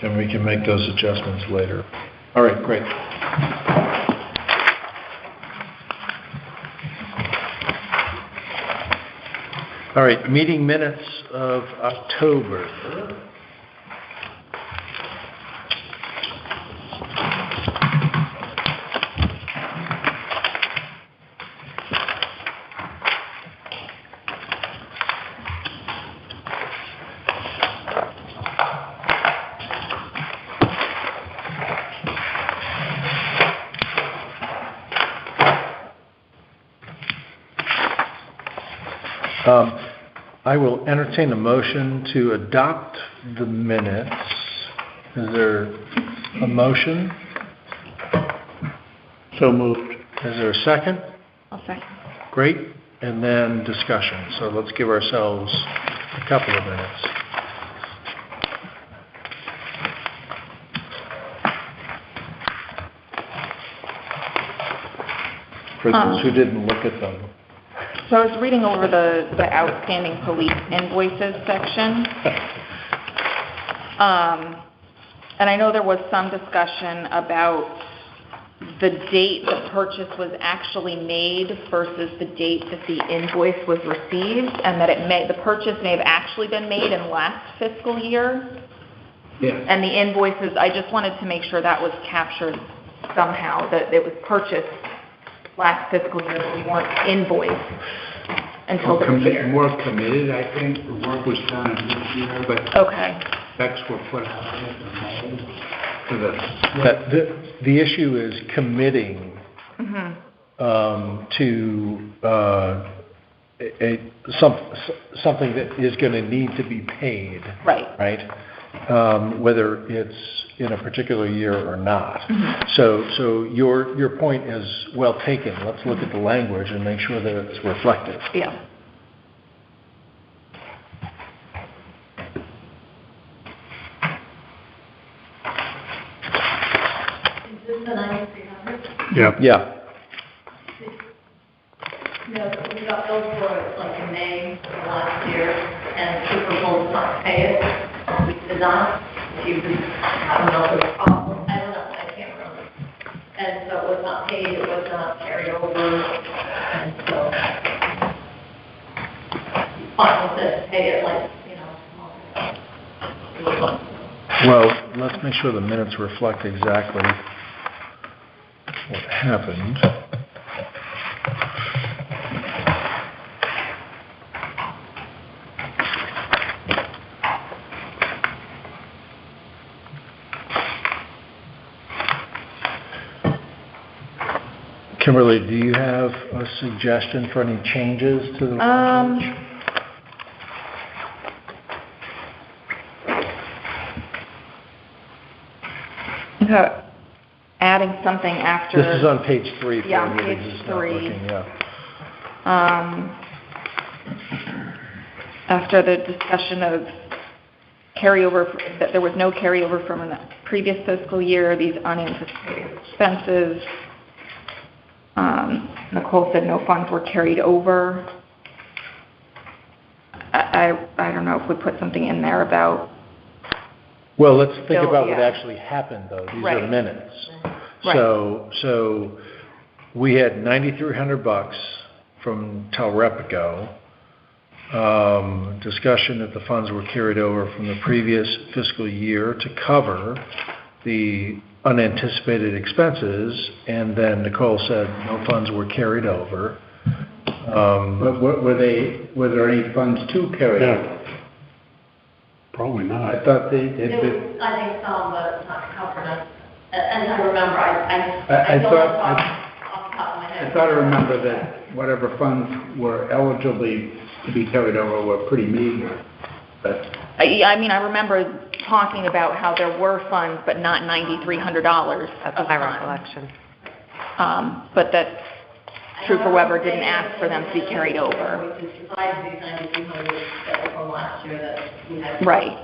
And we can make those adjustments later. All right, great. All right, meeting minutes of October. I will entertain a motion to adopt the minutes. Is there a motion? So moved. Is there a second? I'll second. Great. And then discussion. So let's give ourselves a couple of minutes. For those who didn't look at them. So I was reading over the outstanding police invoices section. And I know there was some discussion about the date the purchase was actually made versus the date that the invoice was received, and that the purchase may have actually been made in last fiscal year. Yes. And the invoices, I just wanted to make sure that was captured somehow, that it was purchased last fiscal year, but we weren't invoiced until this year. More committed, I think, the work was done in this year, but Okay. specs were put out for the, But the issue is committing Mhm. to something that is going to need to be paid, Right. right? Whether it's in a particular year or not. Mhm. So your point is well taken. Let's look at the language and make sure that it's reflective. Yeah. Is this the 9,300? Yeah. Yeah. No, we got billed for it like in May of last year, and Super Bowl did not pay it. We did not. I don't know if it was possible. I don't know. I can't remember. And so it was not paid. It was not carried over. And so final said pay it like, Well, let's make sure the minutes reflect exactly what happened. Kimberly, do you have a suggestion for any changes to the language? Adding something after. This is on page 3. for Yeah, anybody page who's not 3. looking, yeah. After the discussion of carryover, that there was no carryover from the previous fiscal year, these unanticipated expenses. Nicole said no funds were carried over. I don't know if we put something in there about. Well, let's think Bill, about what yeah. actually happened, though. These are Right. minutes. Right. So we had $9,300 from Telrepico. discussion that the funds were carried over from the previous fiscal year to cover the unanticipated expenses, and then Nicole said no funds were carried over. But were there any funds to carry Yeah. over? Probably not. I thought they had There been, was, I think, some, but not covered enough. As I remember, I I don't know thought- off the top of my head. I thought I remember that whatever funds were eligibly to be carried over were pretty meager, but I mean, I remember talking about how there were funds, but not $9,300 That's of my funds. recollection. But that's true for Weber didn't ask for them to be carried over. Which is besides these 9,300 that were from last year that we had. Right,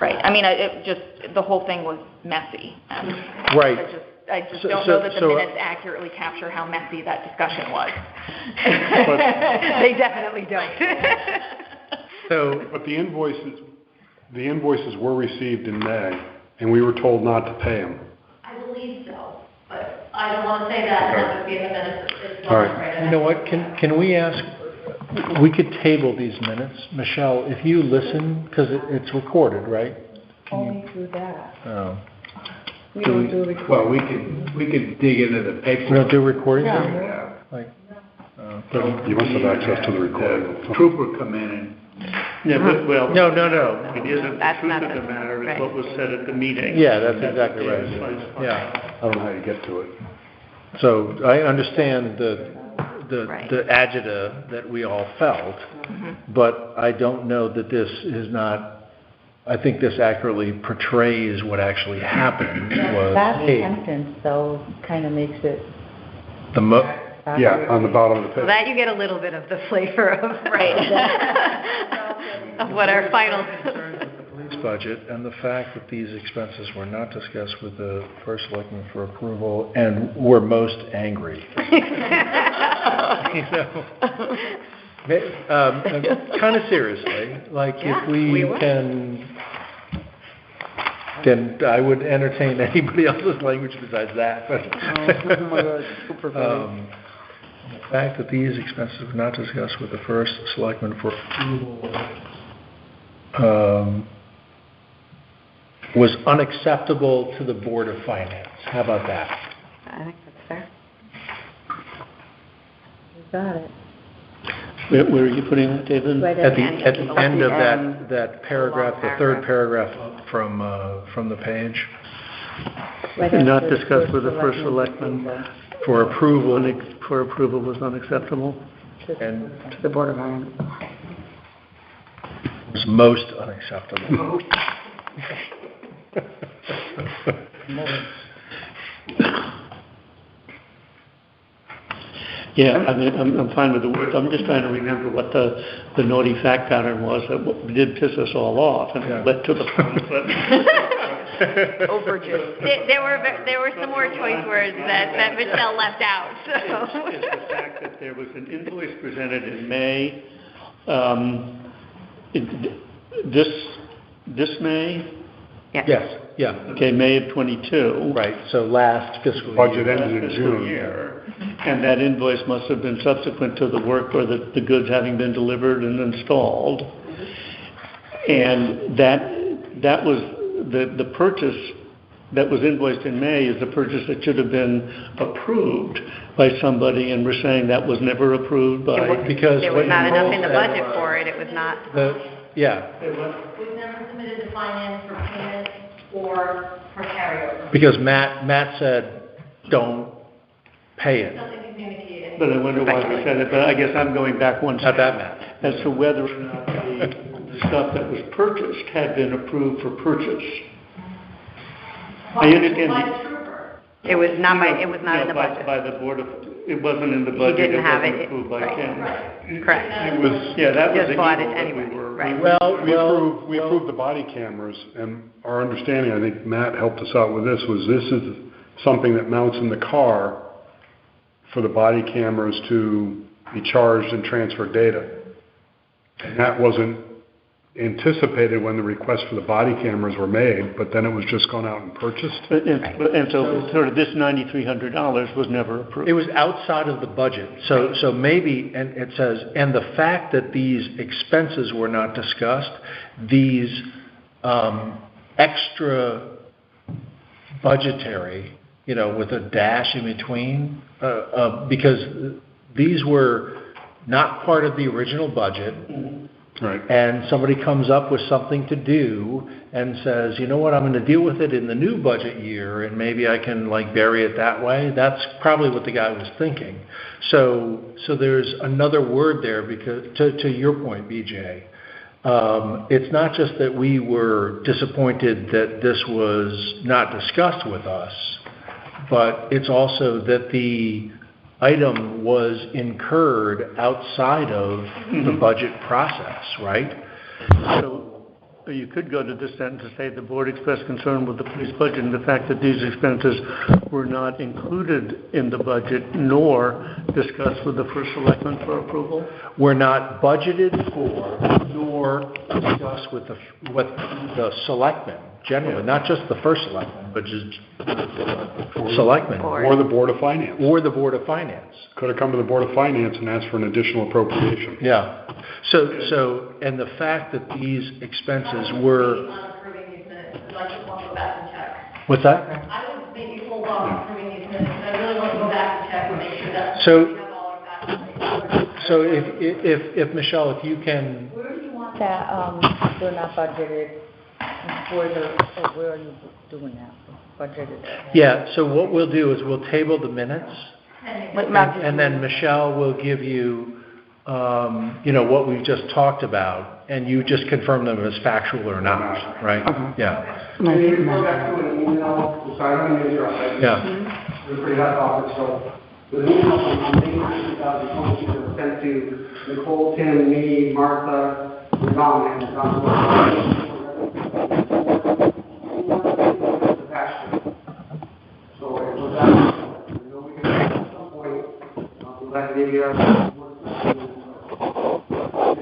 right. I mean, it just, the whole thing was messy. And Right. I just So- don't so- know that the so- minutes accurately capture how messy that discussion was. They definitely don't. So, But the invoices were received in May, and we were told not to pay them. I believe so, but I don't want to say that, and that would be in the minutes. It's not All right. right. you know what, can we ask, we could table these minutes. Michelle, if you listen, because it's recorded, right? Only through that. Oh. We Do don't we- do recording. well, we could dig into the paper. We don't do recordings? Yeah. Like, You must have access to the recording. The trooper come in and Yeah, but, well. No. It isn't, the That's truth not of the the- matter is right. what was said at the meeting. Yeah, that's exactly right. Right. Yeah. I don't know how you get to it. So I understand Right. the agita that we all felt, but I don't know that this is not, I think this accurately portrays what actually happened was, That hey, sentence, though, kind of makes it Yeah, on the bottom of the Well, page. that you get a little bit of the flavor of, Right. of what our final. police budget and the fact that these expenses were not discussed with the first selectman for approval and were most angry. You know, kind of seriously, like Yeah, if we we would. can, then I would entertain anybody else's language besides that, but. Oh my God, super funny. The fact that these expenses were not discussed with the first selectman for approval, was unacceptable to the Board of Finance. How about that? I think that's fair. You got it. Where are you putting that, David? Right At the, end. at the end of end. that paragraph, the third paragraph up from the page, Right Not after discussed with the first selectman. selectman. for approval, For approval was unacceptable. and To the Board of Finance. was most unacceptable. Yeah, I mean, I'm fine with the words. I'm just trying to remember what the naughty fact pattern was that did piss us all off and Yeah. led to the point that. Overages. There were some more choice words that Michelle left out, so. Is the fact that there was an invoice presented in May, this May? Yes, yeah, Okay, May of '22. right, so last fiscal Budget year. ended in Fiscal June. year. And that invoice must have been subsequent to the work or the goods having been delivered and installed. And that was, the purchase that was invoiced in May is the purchase that should have been approved by somebody, and we're saying that was never approved by. Because There what was not Nicole enough in the said budget was- for it, it was not. Yeah, It was never submitted to finance for payment or for carryover. because Matt said, don't pay it. Nothing communicated. But I wonder why we said it, but I guess I'm going back one Not step. that Matt. As to whether or not the stuff that was purchased had been approved for purchase. I understand By the- the trooper. It was not in the by- budget. By the board of, it wasn't in the He budget. didn't have wasn't it. approved by Ken. Correct. It was, Yeah, that was Just the bought evil it that anyway, we were. right. we approved the body cameras, and our understanding, I think Matt helped us out with this, was this is something that mounts in the car for the body cameras to be charged and transfer data. And that wasn't anticipated when the request for the body cameras were made, but then it was just gone out and purchased? And so sort of this $9,300 was never approved. It was outside of the budget, so maybe, and it says, and the fact that these expenses were not discussed, these extra budgetary, with a dash in between, because these were not part of the original budget. Right. And somebody comes up with something to do and says, you know what, I'm going to deal with it in the new budget year, and maybe I can bury it that way. That's probably what the guy was thinking. So there's another word there, because to your point, BJ, it's not just that we were disappointed that this was not discussed with us, but it's also that the item was incurred outside of the budget process, right? So you could go to this sentence to say the board expressed concern with the police budget and the fact that these expenses were not included in the budget nor discussed with the first selectman for approval. Were not budgeted for nor discussed with the selectmen generally, not just the first selectman, but just selectmen. Or the Board of Finance. Or the Board of Finance. Could have come to the Board of Finance and asked for an additional appropriation. Yeah. So, and the fact that these expenses were... On approving these minutes, because I just want to go back and check. What's that? I would maybe hold off on approving these minutes, I really want to go back and check and make sure that So- we have all our facts. So if Michelle, if you can... Where do you want that, they're not budgeted, where are you doing that, budgeted? Yeah, so what we'll do is we'll table the minutes, Wait, Matthew. and then Michelle will give you, what we've just talked about, and you just confirm them as factual or not, right? Yeah. Can you refer back to an email, so I don't mean to interrupt, Yeah. it's a pretty hot topic, so, the email from May 2022 was sent to Nicole, Tim, me, Martha, and Don, and Don. So it was out, we can at some point, we'll have maybe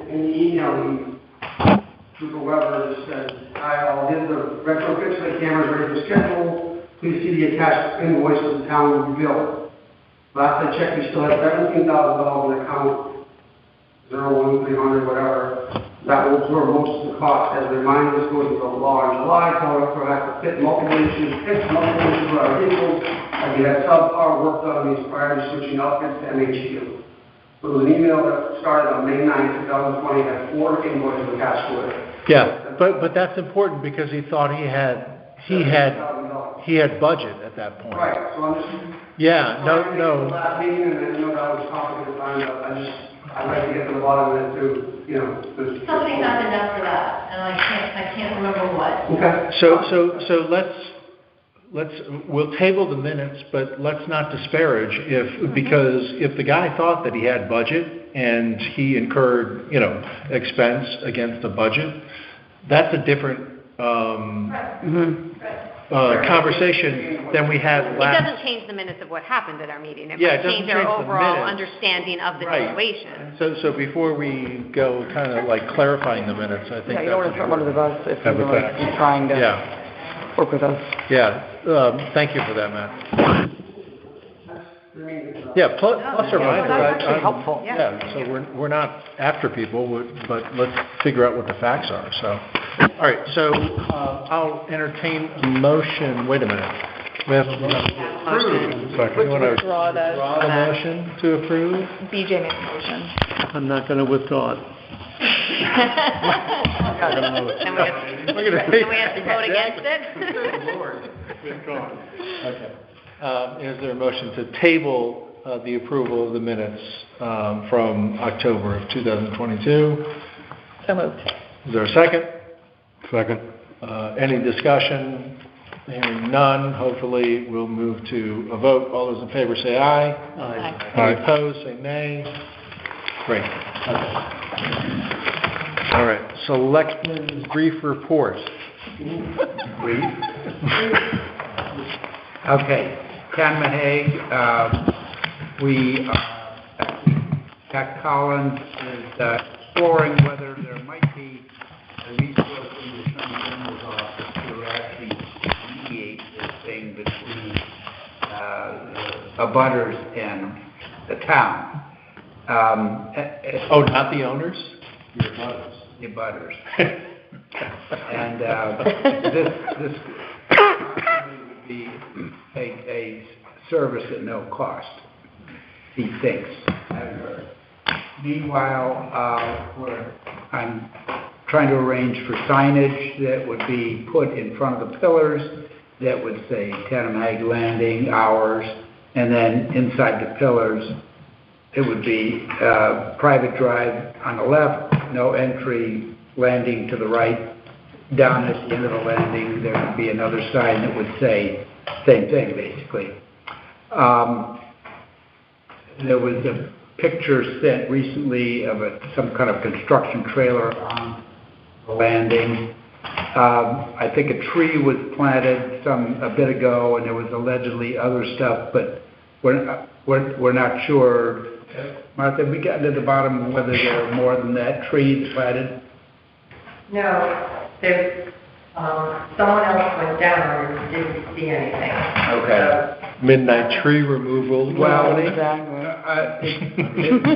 in the email, Trooper Weber just says, hi, all, here's the retrofit for the cameras ready for schedule. Please see the attached invoice for the town will be billed. Last I checked, we still had $17,000 in account, 01300, whatever. That will absorb most of the cost. As a reminder, this goes into law in July, however, we have to fix multiple issues for our vehicles, and we had subpar work done on these prior to switching outfits to MHU. So it was an email that started on May 9th, 2020, had 4 invoices attached to it. Yeah, but that's important because he thought he had budget at that point. Right, so I'm just... Yeah, no. Last meeting, and I know that was a topic at the time, but I'd like to get to the bottom of it too, Something happened after that, and I can't remember what. Okay. So we'll table the minutes, but let's not disparage because if the guy thought that he had budget and he incurred, expense against the budget, that's a different, conversation than we had It last. doesn't change the minutes of what happened at our meeting. It Yeah, might it doesn't change our change the overall minutes. understanding of the Right. situation. So before we go kind of clarifying the minutes, I think Yeah, you don't want to throw them under the bus if Have you're a really fact. trying to Yeah, work with us. yeah. Thank you for that, Matt. Yeah, plus or minus. that's actually I'm- helpful. Yeah, so we're not after people, but let's figure out what the facts are, so. All right, so I'll entertain a motion, wait a minute. We have a motion to approve. Second. You want to Withdraw the- withdraw the motion to approve? BJ made the motion. I'm not going to withdraw it. Then we have to vote against it? Okay. Is there a motion to table the approval of the minutes from October of 2022? So moved. Is there a second? Second. Any discussion? Hearing none, hopefully we'll move to a vote. All those in favor say aye. Aye. Any opposed, say nay. Great. Okay. All right, selectmen's brief report. Brief? Okay, Ken Mahaig, Jack Collins is exploring whether there might be abutters and the town. Oh, not the owners? Your butters. The abutters. And this would be a service at no cost, he thinks. Meanwhile, I'm trying to arrange for signage that would be put in front of the pillars that would say Tanamag Landing, hours, and then inside the pillars, it would be private drive on the left, no entry, landing to the right. Down at the end of the landing, there would be another sign that would say same thing, basically. There was a picture sent recently of some kind of construction trailer on the landing. I think a tree was planted a bit ago, and there was allegedly other stuff, but we're not sure. Martha, have we gotten to the bottom of whether there are more than that trees planted? No, there's, someone else went down and didn't see anything. Okay. Midnight tree removal. Well, Exactly.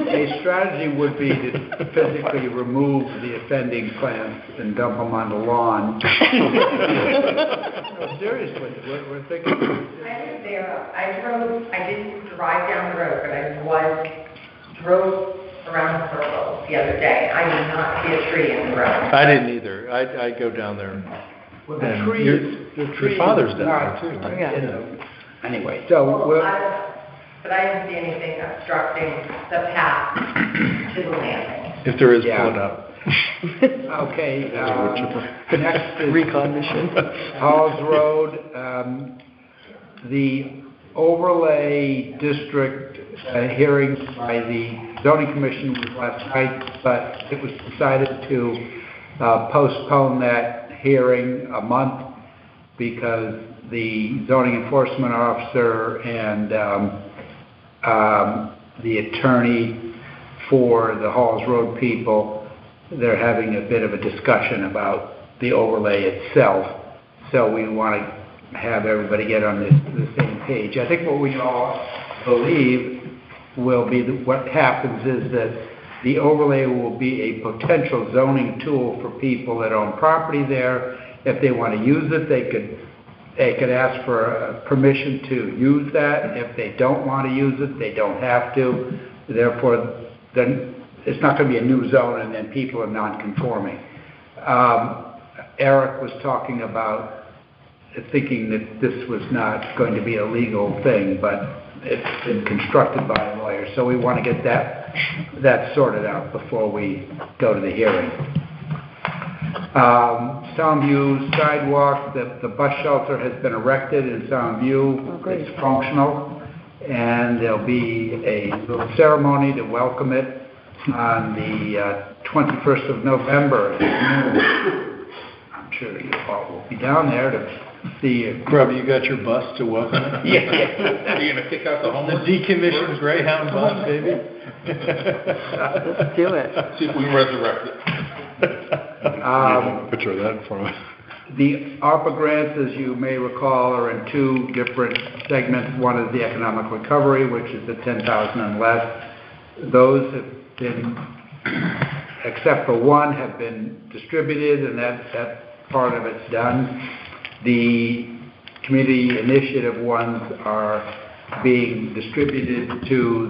a strategy would be to physically remove the offending plants and dump them on the lawn. No, seriously, we're thinking. I was there, I didn't drive down the road, but I drove around the circle the other day. I did not see a tree in the road. I didn't either. I go down there. Well, And the tree your father's down not, there too, right? you know. Anyway, so But I didn't see anything obstructing the path to the landing. If there is, Yeah. pull it up. okay, next is Recon mission. Halls Road, the overlay district hearing by the zoning commission was last night, but it was decided to postpone that hearing a month because the zoning enforcement officer and the attorney for the Halls Road people, they're having a bit of a discussion about the overlay itself. So we want to have everybody get on the same page. I think what we all believe will be what happens is that the overlay will be a potential zoning tool for people that own property there. If they want to use it, they could ask for permission to use that. If they don't want to use it, they don't have to. Therefore, then it's not going to be a new zone and then people are non-conforming. Eric was talking about thinking that this was not going to be a legal thing, but it's been constructed by a lawyer. So we want to get that sorted out before we go to the hearing. Soundview sidewalk, the bus shelter has been erected in Soundview. It's functional, and there'll be a little ceremony to welcome it on the 21st of November. I'm sure you all will be down there to see you. Rob, you got your bus to welcome it? Yeah. Are you going to kick out the homeless? The decommissioned Greyhound bus, baby? Let's do it. See if we can resurrect it. Picture of that in front of us. The ARPA grants, as you may recall, are in two different segments. One is the economic recovery, which is the 10,000 and less. Those have been, except for one, have been distributed, and that part of it's done. The community initiative ones are being distributed to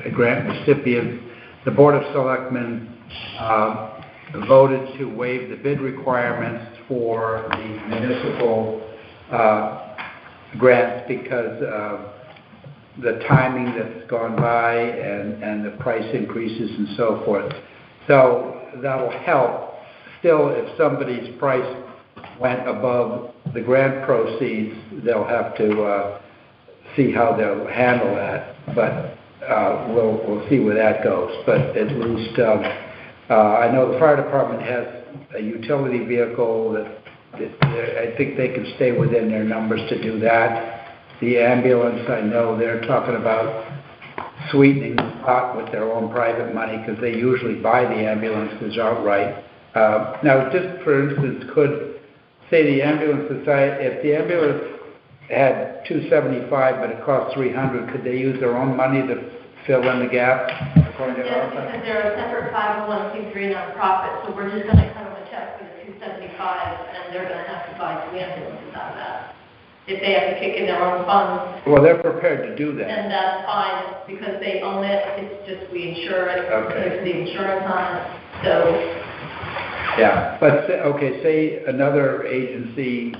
the grant recipients. The Board of Selectmen voted to waive the bid requirements for the municipal grants because of the timing that's gone by and the price increases and so forth. So that'll help. Still, if somebody's price went above the grant proceeds, they'll have to see how they'll handle that. But we'll see where that goes. But at least I know the fire department has a utility vehicle that I think they can stay within their numbers to do that. The ambulance, I know they're talking about sweetening the pot with their own private money because they usually buy the ambulances outright. Now, just for instance, could say the ambulance society, if the ambulance had 275, but it cost 300, could they use their own money to fill in the gap according to Yes, ARPA? because they're a separate 501c3 nonprofit, so we're just gonna cut them a check for the 275, and they're gonna have to buy 2 ambulances out of that. If they have to kick in their own funds, Well, they're prepared to do that. then that's fine, because they own it, it's just we insure it, Okay. there's the insurance on it, so, Yeah, but, say another agency,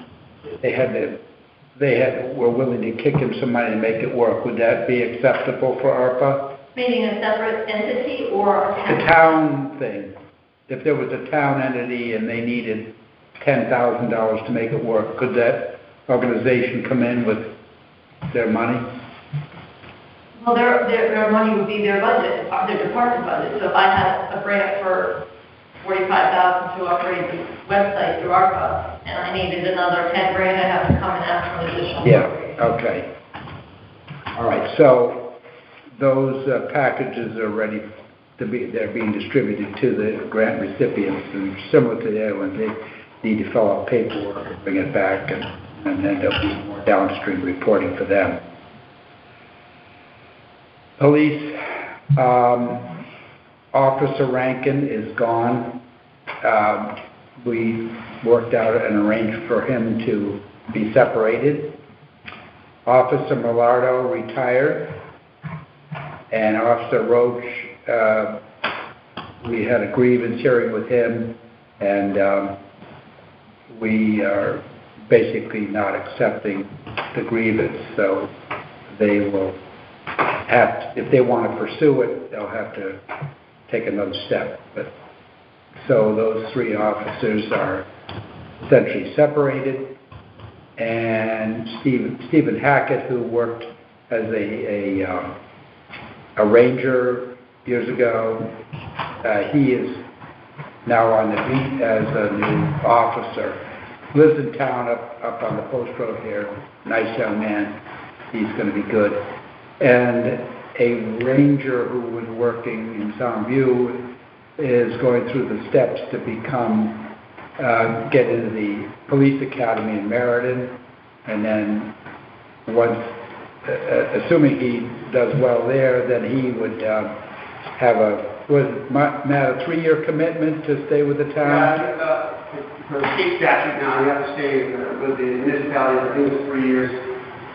were willing to kick in some money to make it work, would that be acceptable for ARPA? meaning a separate entity or a The town thing, if there was a town entity and they needed $10,000 to make it work, could that organization come in with their money? Well, their money would be their budget, their department budget. So if I had a grant for $45,000 to upgrade the website through ARPA, and I needed another 10 grand, I'd have to come and ask for an additional. Yeah, okay. All right, so those packages are ready to be, they're being distributed to the grant recipients, and similar to the other ones, they need to fill out paperwork and bring it back, and then there'll be more downstream reporting for them. Police, Officer Rankin is gone. We worked out and arranged for him to be separated. Officer Millardo retired, and Officer Roach, we had a grievance hearing with him, and we are basically not accepting the grievance, so they will have to, if they want to pursue it, they'll have to take another step. But so those 3 officers are essentially separated, and Stephen Hackett, who worked as a ranger years ago, he is now on the beat as a new officer. Lives in town up on the post road here. Nice young man. He's going to be good. And a ranger who was working in Soundview is going through the steps to become, get into the police academy in Meriden, and then once, assuming he does well there, then he would have a 3-year commitment to stay with the town? For the state statute now, you have to stay with the municipality, I think it's 3 years,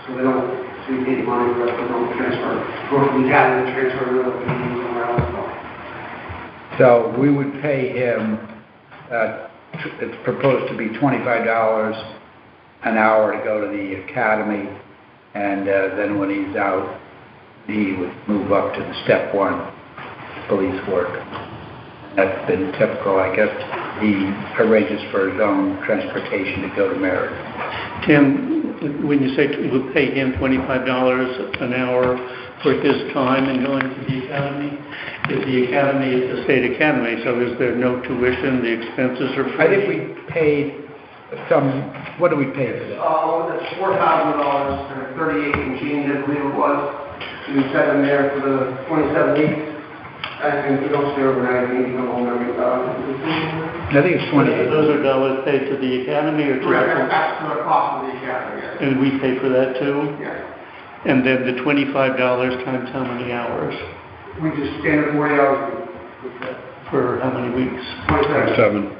so they don't, so you pay money for it, they don't transfer, go from the academy, transfer to the community somewhere else. So we would pay him, it's proposed to be $25 an hour to go to the academy, and then when he's out, he would move up to the step 1 police work. That's been typical, I guess. He arranges for his own transportation to go to Meriden. Tim, when you say we'll pay him $25 an hour for his time in going to the academy, is the academy is a state academy, so is there no tuition, the expenses are free? I think we paid some, what do we pay for that? It's $4,000, 38 and change, I believe it was. We set them there for the 27 weeks. And we don't stay overnight, we can go home every I think it's 28. Those are dollars paid to the academy or to Correct, that's the cost of the academy, yes. And we pay for that too? Yes. And then the $25 times how many hours? We just standard 40 hours. For how many weeks? 27.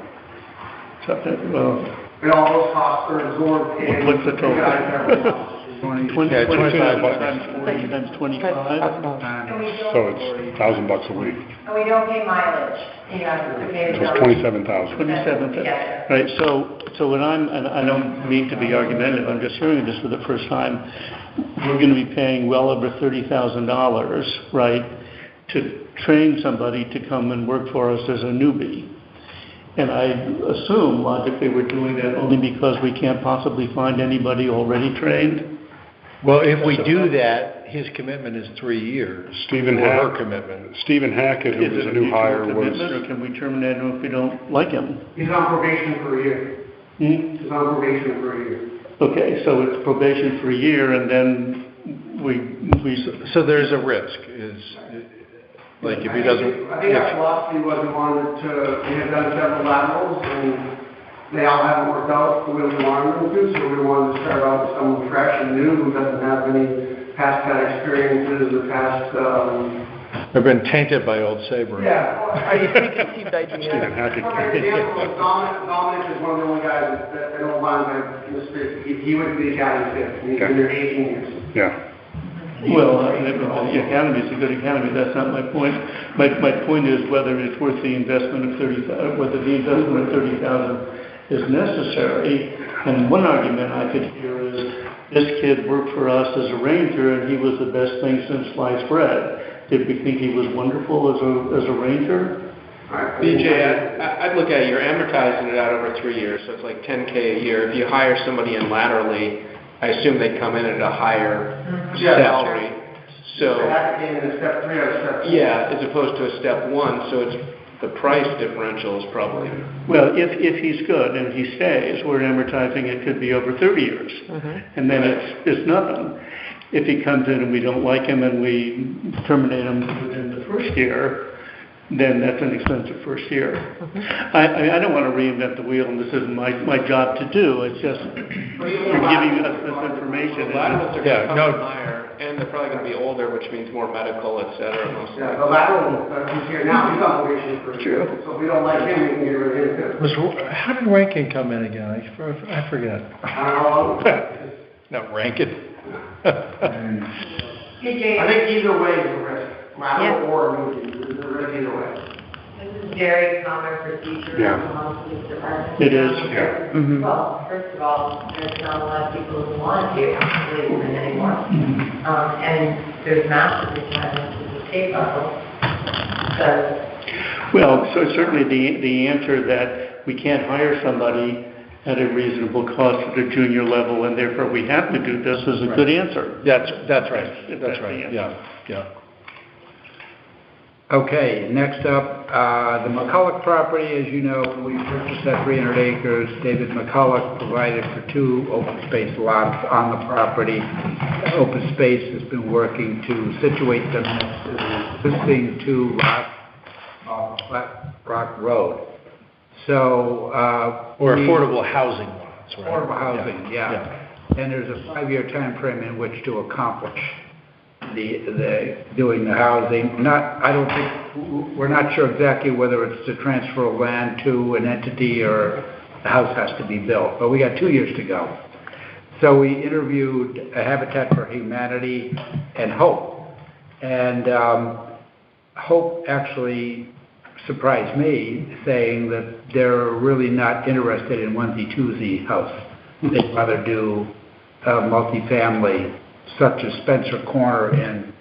Well, And all those costs are absorbed in. what's the total? 25 times 40 times 25? So it's $1,000 a week. And we don't pay mileage, you know, maybe. So it's 27,000. 27,000. Yeah. Right, so when and I don't mean to be argumentative, I'm just hearing this for the first time, we're going to be paying well over $30,000, right, to train somebody to come and work for us as a newbie. And I assume logically we're doing that only because we can't possibly find anybody already trained. Well, if we do that, his commitment is 3 years. Stephen Or her Hack- commitment. Stephen Hackett, who Is was it a new hire, mutual was... commitment, or can we terminate him if we don't like him? He's on probation for a year. He's on probation for a year. Okay, so it's probation for a year, and then we So there's a risk, like if he doesn't... I think our philosophy was we wanted to, we had done several laterals, and they all haven't worked out the way we wanted them to, so we wanted to start out with someone fresh and new who doesn't have any past kind of experiences or past, They've been tainted by Old Sabre. yeah. Stephen Hackett. For example, Dominic is one of the only guys that I don't mind in the space. He went to the academy fifth, and he's been there 18 years. Yeah. Well, the academy is a good academy, that's not my point. My point is whether it's worth the investment of whether the investment of 30,000 is necessary. And one argument I could hear is, this kid worked for us as a ranger, and he was the best thing since sliced bread. Did we think he was wonderful as a ranger? BJ, I'd look at it, you're amortizing it out over 3 years, so it's like $10K a year. If you hire somebody in laterally, I assume they come in at a higher salary. So, Step 3 or step 4. yeah, as opposed to a step 1, so it's the price differential is probably. Well, if he's good and he stays, we're amortizing it could be over 30 years. And then it's nothing. If he comes in and we don't like him and we terminate him within the first year, then that's an expensive first year. I don't want to reinvent the wheel, and this isn't my job to do. It's just you're giving us this information. Laterals are going to come higher, and they're probably going to be older, which means more medical, et cetera. Yeah, the lateral who's here now, he's on probation for sure. So if we don't like him, we can get rid of him too. How did Rankin come in again? I forget. I don't know. No, Rankin. I think either way is a risk. Lateral or moving, there's a risk either way. This is very common procedure Yeah. among police departments. It is. Yeah. Well, first of all, there's not a lot of people who want to do policemen anymore. And there's massive requirements at the state level. So certainly the answer that we can't hire somebody at a reasonable cost at a junior level, and therefore we have to do this, is a good answer. That's right. If That's the right. answer. Yeah. Okay, next up, the McCulloch property, as you know, we purchased that 300 acres. David McCulloch provided for 2 open space lots on the property. Open Space has been working to situate them next to the existing 2 lots off Flat Rock Road. So, Or affordable housing lots, right? Affordable housing, yeah. And there's a 5-year time frame in which to accomplish doing the housing. We're not sure exactly whether it's to transfer of land to an entity or the house has to be built, but we got 2 years to go. So we interviewed Habitat for Humanity and Hope. And Hope actually surprised me, saying that they're really not interested in onesie-twosie house. They'd rather do multifamily, such as Spencer Corner in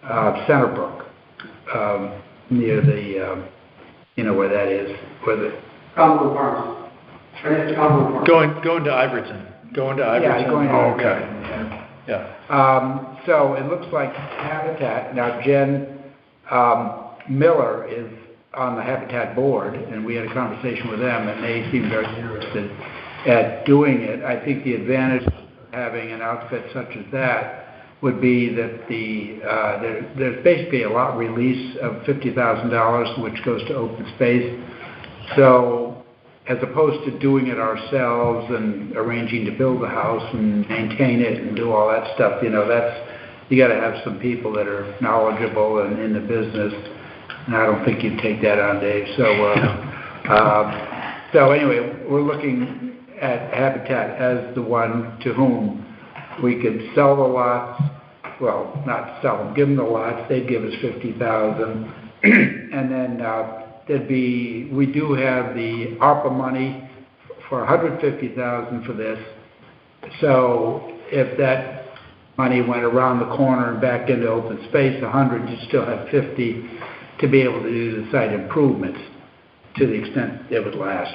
Centerbrook, near the, you know where that is, where the... Cumberland Farms. Right next to Cumberland Farms. Going to Iverson. Yeah, going to okay. Yeah. So it looks like Habitat, now Jen Miller is on the Habitat board, and we had a conversation with them, and they seem very interested at doing it. I think the advantage of having an outfit such as that would be that there's basically a lot release of $50,000, which goes to open space. So as opposed to doing it ourselves and arranging to build the house and maintain it and do all that stuff, you know, you got to have some people that are knowledgeable and in the business. And I don't think you'd take that on, Dave. So anyway, we're looking at Habitat as the one to whom we could sell the lots. Well, not sell them, give them the lots. They'd give us $50,000, and then we do have the ARPA money for $150,000 for this. So if that money went around the corner and back into open space, 100, you still have 50 to be able to do the site improvements to the extent it would last.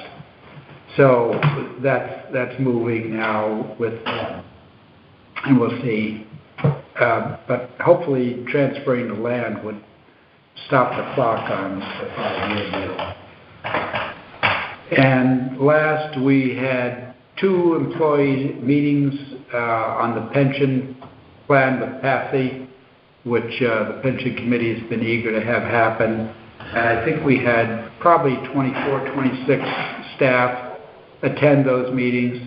So that's moving now with them, and we'll see. But hopefully transferring the land would stop the clock on the 5-year deal. And last, we had 2 employee meetings on the pension plan with Pathy, which the pension committee has been eager to have happen. And I think we had probably 24, 26 staff attend those meetings.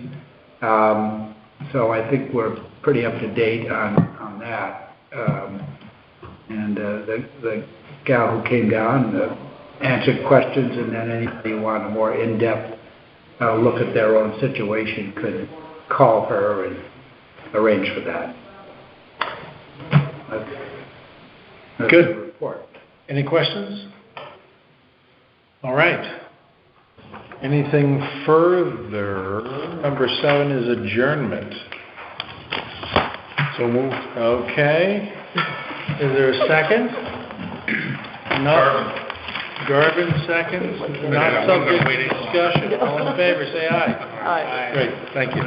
So I think we're pretty up to date on that. And the gal who came down answered questions, and then anybody who wanted a more in-depth look at their own situation could call her and arrange for that. That's Good. the report. Any questions? All right. Anything further? Number 7 is adjournment. So moved. Okay. Is there a second? No. Garvin seconds. Not subject to discussion. All in favor, say aye. Aye. Great, thank you.